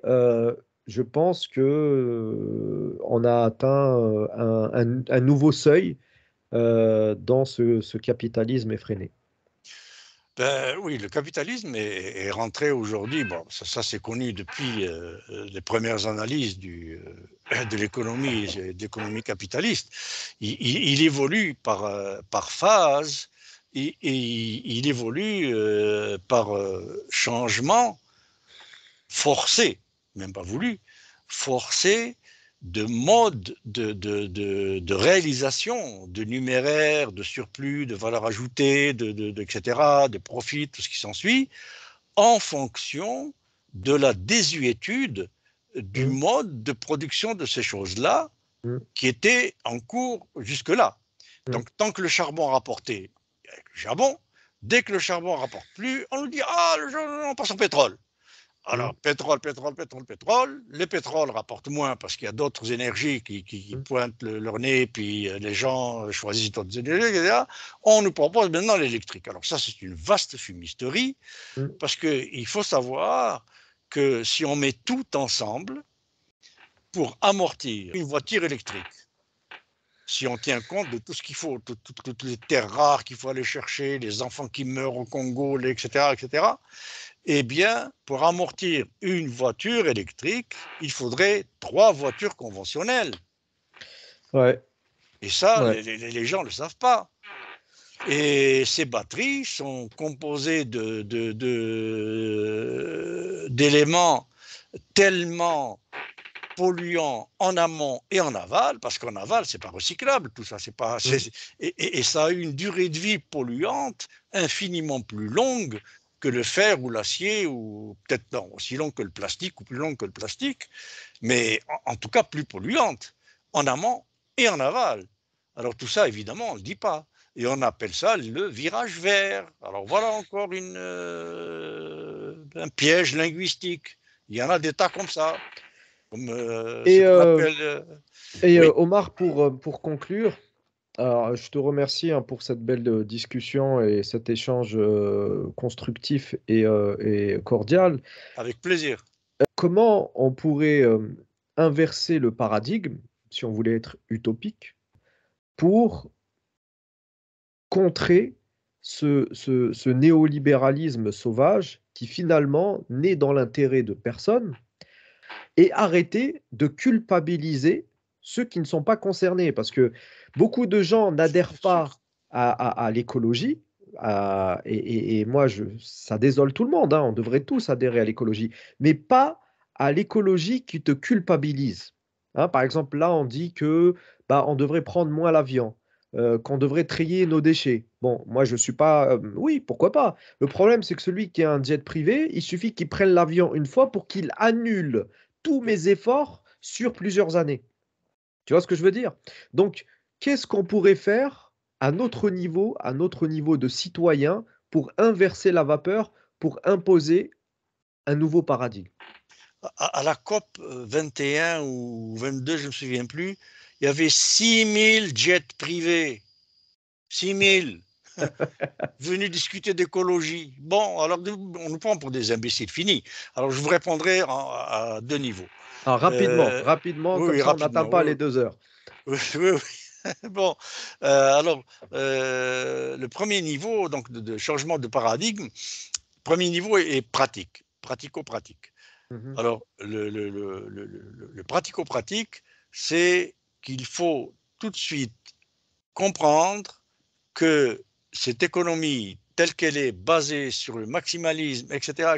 je pense que on a atteint un nouveau seuil dans ce capitalisme effréné. Ben, oui, le capitalisme est rentré aujourd'hui, bon, ça c'est connu depuis les premières analyses de l'économie capitaliste. Il évolue par phase et il évolue par changement forcé, même pas voulu, forcé de mode de réalisation, de numéraire, de surplus, de valeur ajoutée, etc., de profit, tout ce qui s'ensuit, en fonction de la désuétude du Mm, mode de production de ces choses-là mm, qui était en cours jusque-là. mm, Donc, tant que le charbon rapportait, avec le charbon, dès que le charbon rapporte plus, on nous dit ah, on passe au pétrole. mm, Alors, pétrole, pétrole, pétrole, pétrole. Les pétroles rapportent moins parce qu'il y a d'autres énergies qui mm, pointent leur nez, puis les gens choisissent d'autres énergies, etc. On nous propose maintenant l'électrique. Alors ça, c'est une vaste fumisterie mm. parce qu'il faut savoir que si on met tout ensemble pour amortir une voiture électrique, si on tient compte de tout ce qu'il faut, toutes les terres rares qu'il faut aller chercher, les enfants qui meurent au Congo, etc., etc., eh bien, pour amortir une voiture électrique, il faudrait 3 voitures conventionnelles. Ouais, Et ça, ouais. les gens ne le savent pas. Et ces batteries sont composées d'éléments tellement polluants en amont et en aval, parce qu'en aval, c'est pas recyclable, tout ça. C'est pas, Mm. et ça a une durée de vie polluante infiniment plus longue que le fer ou l'acier, ou peut-être non, aussi long que le plastique, ou plus long que le plastique, mais en tout cas plus polluante, en amont et en aval. Alors tout ça, évidemment, on ne le dit pas. Et on appelle ça le virage vert. Alors voilà encore un piège linguistique. Il y en a des tas comme ça, comme ce Et, qu'on appelle... oui, Omar, pour conclure, alors, je te remercie hein, pour cette belle discussion et cet échange constructif et cordial. avec plaisir. Comment on pourrait inverser le paradigme, si on voulait être utopique, pour contrer ce néolibéralisme sauvage qui finalement n'est dans l'intérêt de personne et arrêter de culpabiliser ceux qui ne sont pas concernés. Parce que beaucoup de gens n'adhèrent Bien pas sûr. à l'écologie. Et moi, ça désole tout le monde. Hein, on devrait tous adhérer à l'écologie, mais pas à l'écologie qui te culpabilise. Hein, par exemple, là, on dit que bah, on devrait prendre moins l'avion, qu'on devrait trier nos déchets. Bon, moi, je suis pas. Oui, pourquoi pas? Le problème, c'est que celui qui a un jet privé, il suffit qu'il prenne l'avion une fois pour qu'il annule tous mes efforts sur plusieurs années. Tu vois ce que je veux dire? Donc, qu'est-ce qu'on pourrait faire à notre niveau de citoyen, pour inverser la vapeur, pour imposer un nouveau paradigme? À la COP 21 ou 22, je ne me souviens plus, il y avait 6000 jets privés. 6000 venus discuter d'écologie. Bon, alors on nous prend pour des imbéciles finis. Alors je vous répondrai à 2 niveaux. Alors, rapidement, Euh, rapidement, oui, comme oui, ça on n'atteint rapidement. pas Oui, les 2 heures. oui, oui, oui. Bon, alors, le premier niveau donc, de changement de paradigme, premier niveau est pratique, pratico-pratique. Mhm. Alors, le pratico-pratique, c'est qu'il faut tout de suite comprendre que cette économie telle qu'elle est basée sur le maximalisme, etc.,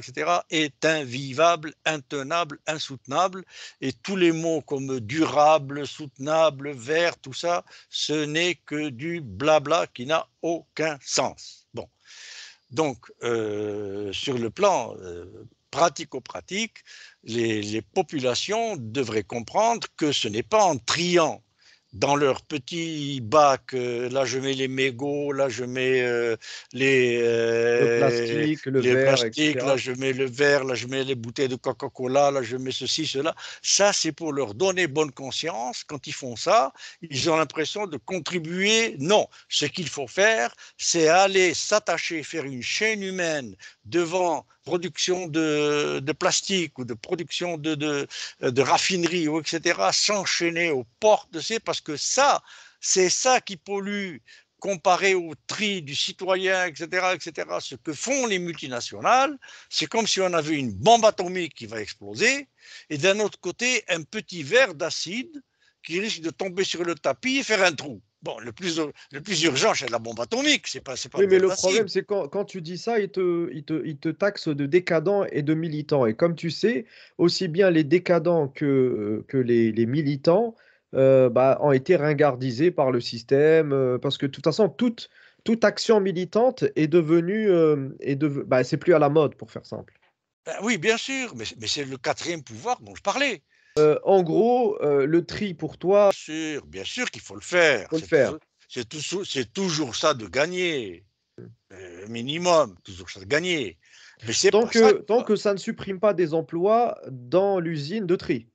est invivable, intenable, insoutenable. Et tous les mots comme durable, soutenable, vert, tout ça, ce n'est que du blabla qui n'a aucun sens. Bon. Donc, sur le plan pratico-pratique, les populations devraient comprendre que ce n'est pas en triant dans leur petit bac, là je mets les mégots, là je mets Le plastique, le les verre, plastiques, là etc. je mets le verre, là je mets les bouteilles de Coca-Cola, là je mets ceci, cela. Ça, c'est pour leur donner bonne conscience. Quand ils font ça, ils ont l'impression de contribuer. Non, ce qu'il faut faire, c'est aller s'attacher, faire une chaîne humaine devant production de plastique ou de production de raffinerie, ou etc., s'enchaîner aux portes de ces, parce que ça, c'est ça qui pollue comparé au tri du citoyen, etc., etc. Ce que font les multinationales, c'est comme si on avait une bombe atomique qui va exploser, et d'un autre côté, un petit verre d'acide qui risque de tomber sur le tapis et faire un trou. Bon, le plus urgent, c'est la bombe atomique, c'est pas Oui, le mais verre le d'acide. problème, c'est quand tu dis ça, il te taxe de décadent et de militant. Et comme tu sais, aussi bien les décadents que les militants bah, ont été ringardisés par le système. Parce que de toute façon, toute action militante bah, c'est plus à la mode, pour faire simple. Ben oui, bien sûr, mais c'est le quatrième pouvoir dont je parlais. En gros, le tri pour toi, Bien sûr qu'il faut le faire. faut le faire. C'est toujours ça de gagner. Minimum, toujours ça de gagner. Mais c'est Tant pas ça. que, tant que ça ne supprime pas des emplois dans l'usine de tri.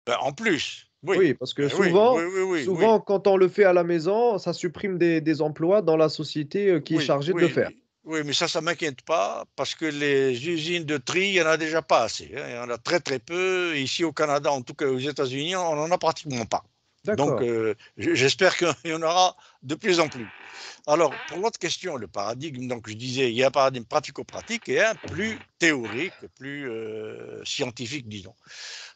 Ben, en plus, oui. Oui, parce que Oui, oui, souvent, oui, oui, oui. souvent, quand on le fait à la maison, ça supprime des emplois dans la société qui est Oui, chargée de le faire. oui, oui, mais ça m'inquiète pas parce que les usines de tri, il n'y en a déjà pas assez, hein. Il y en a très très peu. Ici au Canada, en tout cas aux États-Unis, on n'en a pratiquement pas. Donc, D'accord. j'espère qu'il y en aura de plus en plus. Alors, pour l'autre question, le paradigme, donc je disais, il y a un paradigme pratico-pratique et un plus théorique, plus scientifique, disons.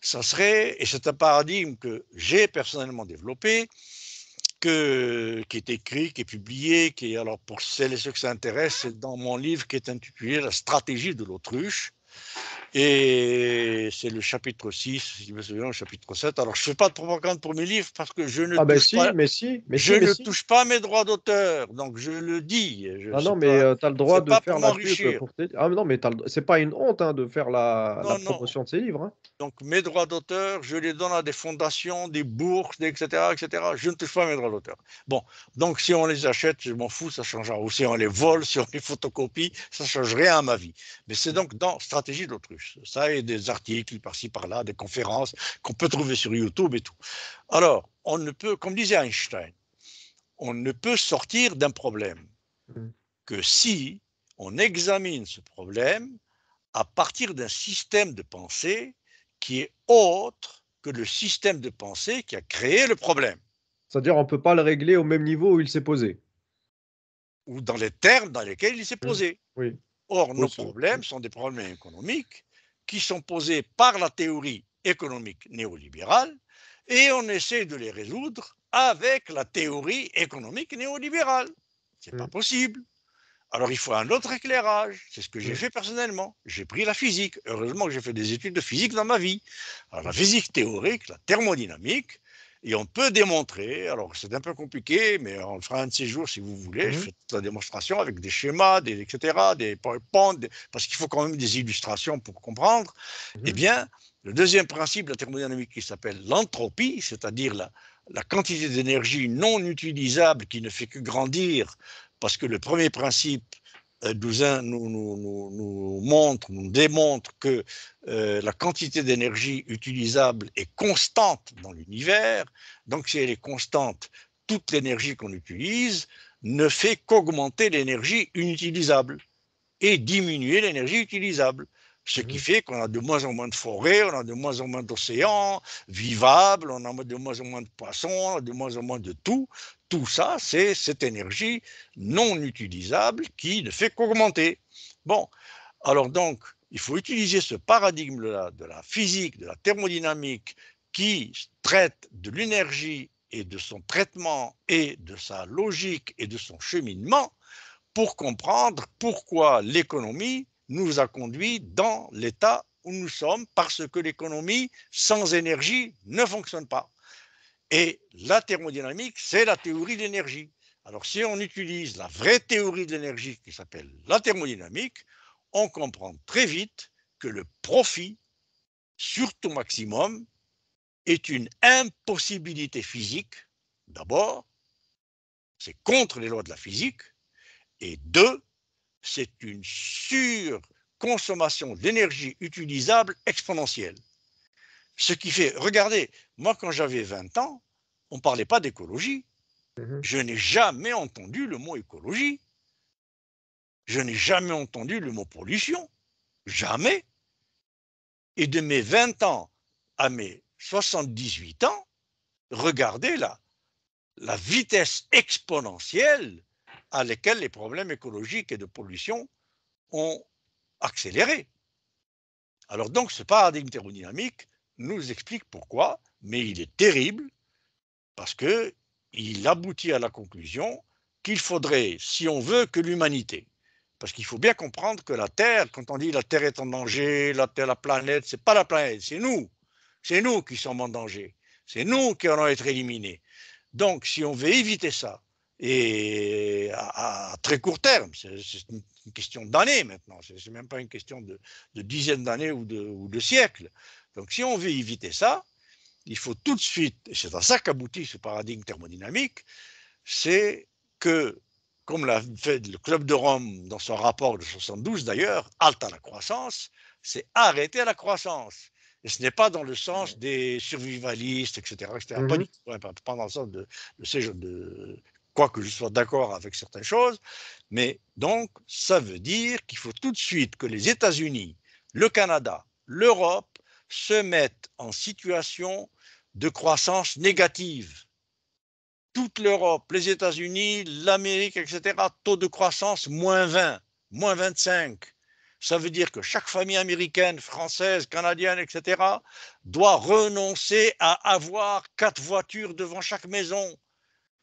Ça serait, et c'est un paradigme que j'ai personnellement développé, qui est écrit, qui est publié, qui est, alors pour celles et ceux que ça intéresse, c'est dans mon livre qui est intitulé La stratégie de l'autruche. Et c'est le chapitre 6, si je me souviens, le chapitre 7. Alors, je ne fais pas de propagande pour mes livres parce que Ah ben si, mais si, mais je si, mais ne si. touche pas mes droits d'auteur. Donc, je le dis. Ah non, mais tu as le droit C'est de pas pour faire la pub m'enrichir. pour tes... Ah mais non, mais c'est pas une honte hein, de faire la Non, non. promotion de ces livres. Hein. Donc, mes droits d'auteur, je les donne à des fondations, des bourses, etc., etc. Je ne touche pas mes droits d'auteur. Bon, donc si on les achète, je m'en fous, ça changera. Ou si on les vole, si on les photocopie, ça ne change rien à ma vie. Mais c'est donc dans Stratégie de l'autruche. Ça et des articles par-ci, par-là, des conférences qu'on peut trouver sur YouTube et tout. Alors, on ne peut, comme disait Einstein, on ne peut sortir d'un problème Mm. que si on examine ce problème à partir d'un système de pensée qui est autre que le système de pensée qui a créé le problème, C'est-à-dire on peut pas le régler au même niveau où il s'est posé. ou dans les termes dans lesquels il s'est Mm. posé. Oui. Or, Oui, nos problèmes sont des problèmes économiques qui sont posés par la théorie économique néolibérale et on essaie de les résoudre avec la théorie économique néolibérale. C'est pas Mm. possible. Alors, il faut un autre éclairage. C'est ce que j'ai Mm. fait personnellement. J'ai pris la physique. Heureusement que j'ai fait des études de physique dans ma vie. Alors, la physique théorique, la thermodynamique, et on peut démontrer, alors c'est un peu compliqué, mais on le fera un de ces jours si vous voulez, je Mm. fais toute la démonstration avec des schémas, etc., des PowerPoint, parce qu'il faut quand même des illustrations pour comprendre. Eh Mm. bien, le deuxième principe de la thermodynamique qui s'appelle l'entropie, c'est-à-dire la quantité d'énergie non utilisable qui ne fait que grandir, parce que le premier principe nous montre, nous démontre que la quantité d'énergie utilisable est constante dans l'univers. Donc, si elle est constante, toute l'énergie qu'on utilise ne fait qu'augmenter l'énergie inutilisable et diminuer l'énergie utilisable. Ce qui Mm. fait qu'on a de moins en moins de forêts, on a de moins en moins d'océans vivables, on a de moins en moins de poissons, on a de moins en moins de tout. Tout ça, c'est cette énergie non utilisable qui ne fait qu'augmenter. Bon, alors donc, il faut utiliser ce paradigme-là de la physique, de la thermodynamique, qui traite de l'énergie et de son traitement et de sa logique et de son cheminement pour comprendre pourquoi l'économie nous a conduits dans l'état où nous sommes, parce que l'économie sans énergie ne fonctionne pas. Et la thermodynamique, c'est la théorie de l'énergie. Alors si on utilise la vraie théorie de l'énergie qui s'appelle la thermodynamique, on comprend très vite que le profit, surtout maximum, est une impossibilité physique. D'abord, c'est contre les lois de la physique. Et deux, c'est une surconsommation d'énergie utilisable exponentielle. Ce qui fait, regardez, moi quand j'avais 20 ans, on ne parlait pas d'écologie. Je n'ai jamais entendu le mot écologie. Je n'ai jamais entendu le mot pollution. Jamais. Et de mes 20 ans à mes 78 ans, regardez la vitesse exponentielle à laquelle les problèmes écologiques et de pollution ont accéléré. Alors donc ce paradigme thermodynamique nous explique pourquoi, mais il est terrible parce qu'il aboutit à la conclusion qu'il faudrait, si on veut, que l'humanité, parce qu'il faut bien comprendre que la Terre, quand on dit la Terre est en danger, la Terre, la planète, c'est pas la planète, c'est nous qui sommes en danger, c'est nous qui allons être éliminés. Donc si on veut éviter ça, et à très court terme, c'est une question d'années maintenant, c'est même pas une question de dizaines d'années ou de siècles. Donc si on veut éviter ça, il faut tout de suite, et c'est à ça qu'aboutit ce paradigme thermodynamique, c'est que, comme l'a fait le Club de Rome dans son rapport de 72 d'ailleurs, halte à la croissance, c'est arrêter la croissance. Et ce n'est pas dans le sens des survivalistes, etc. Pas dans le sens de quoi que je sois d'accord avec certaines choses, mais donc ça veut dire qu'il faut tout de suite que les États-Unis, le Canada, l'Europe se mettent en situation de croissance négative. Toute l'Europe, les États-Unis, l'Amérique, etc., taux de croissance moins 20, moins 25. Ça veut dire que chaque famille américaine, française, canadienne, etc., doit renoncer à avoir 4 voitures devant chaque maison,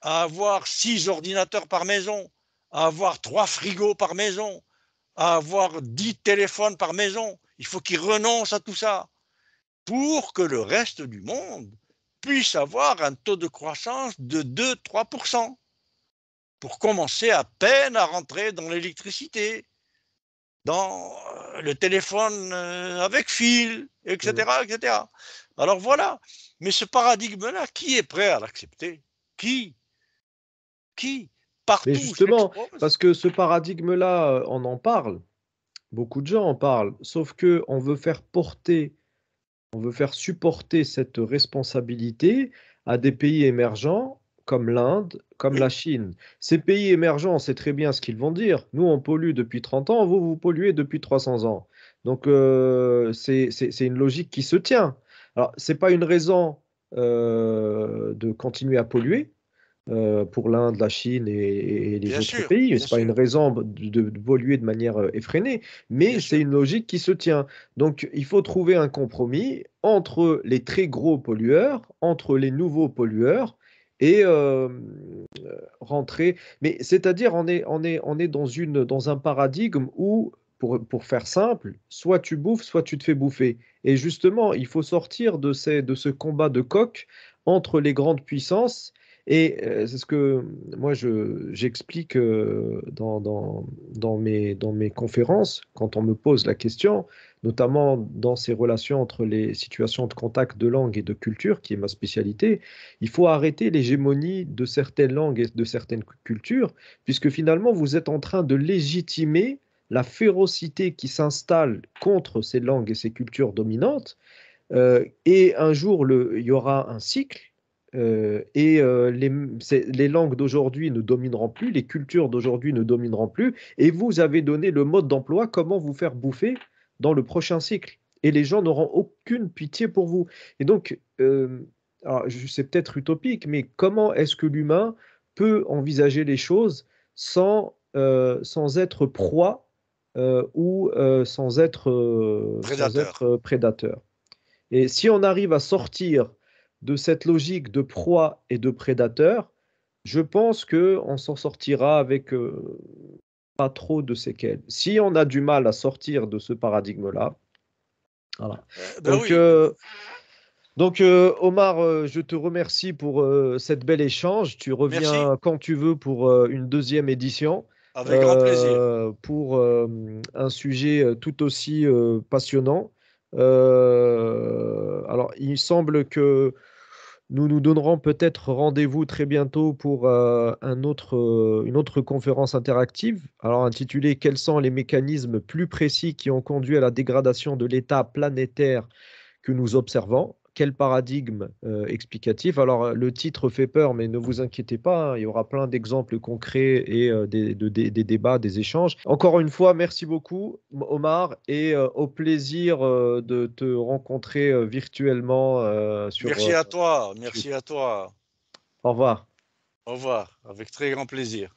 à avoir 6 ordinateurs par maison, à avoir 3 frigos par maison, à avoir 10 téléphones par maison. Il faut qu'ils renoncent à tout ça pour que le reste du monde puisse avoir un taux de croissance de 2-3%, pour commencer à peine à rentrer dans l'électricité, dans le téléphone avec fil, etc., etc. Alors voilà. Mais ce paradigme-là, qui est prêt à l'accepter? Qui Mais Partout justement, parce que ce paradigme-là, on en parle, beaucoup de gens en parlent, sauf que on veut faire supporter cette responsabilité à des pays émergents comme l'Inde, comme la Chine. Ces pays émergents, on sait très bien ce qu'ils vont dire. Nous, on pollue depuis 30 ans, vous polluez depuis 300 ans. Donc, c'est une logique qui se tient. Alors, ce n'est pas une raison de continuer à polluer pour l'Inde, la Chine et les autres pays. Ce n'est pas une raison de polluer de manière effrénée, mais c'est une logique qui se tient. Donc, il faut trouver un compromis entre les très gros pollueurs, entre les nouveaux pollueurs, et rentrer. Mais c'est-à-dire, on est dans un paradigme où, pour faire simple, soit tu bouffes, soit tu te fais bouffer. Et justement, il faut sortir de ce combat de coq entre les grandes puissances. Et c'est ce que moi j'explique dans mes conférences quand on me pose la question, notamment dans ces relations entre les situations de contact de langue et de culture, qui est ma spécialité. Il faut arrêter l'hégémonie de certaines langues et de certaines cultures, puisque finalement vous êtes en train de légitimer la férocité qui s'installe contre ces langues et ces cultures dominantes. Et un jour, il y aura un cycle. Les langues d'aujourd'hui ne domineront plus, les cultures d'aujourd'hui ne domineront plus, et vous avez donné le mode d'emploi, comment vous faire bouffer dans le prochain cycle. Et les gens n'auront aucune pitié pour vous. Et donc, c'est peut-être utopique, mais comment est-ce que l'humain peut envisager les choses sans être proie ou sans être prédateur? Et si on arrive à sortir de cette logique de proie et de prédateur, je pense qu'on s'en sortira avec pas trop de séquelles. Si on a du mal à sortir de ce paradigme-là, voilà. Ben Donc, oui, Omar, je te remercie pour cette bel échange. Tu merci, reviens quand tu veux pour une deuxième édition, avec grand plaisir. pour un sujet tout aussi passionnant. Alors, il semble que nous nous donnerons peut-être rendez-vous très bientôt pour une autre conférence interactive, alors intitulée Quels sont les mécanismes plus précis qui ont conduit à la dégradation de l'état planétaire que nous observons? Quel paradigme explicatif? Alors, le titre fait peur, mais ne vous inquiétez pas, hein, il y aura plein d'exemples concrets et des débats, des échanges. Encore une fois, merci beaucoup, Omar, et au plaisir de te rencontrer virtuellement sur Merci à toi, YouTube. merci à toi. Au revoir. Au revoir, avec très grand plaisir.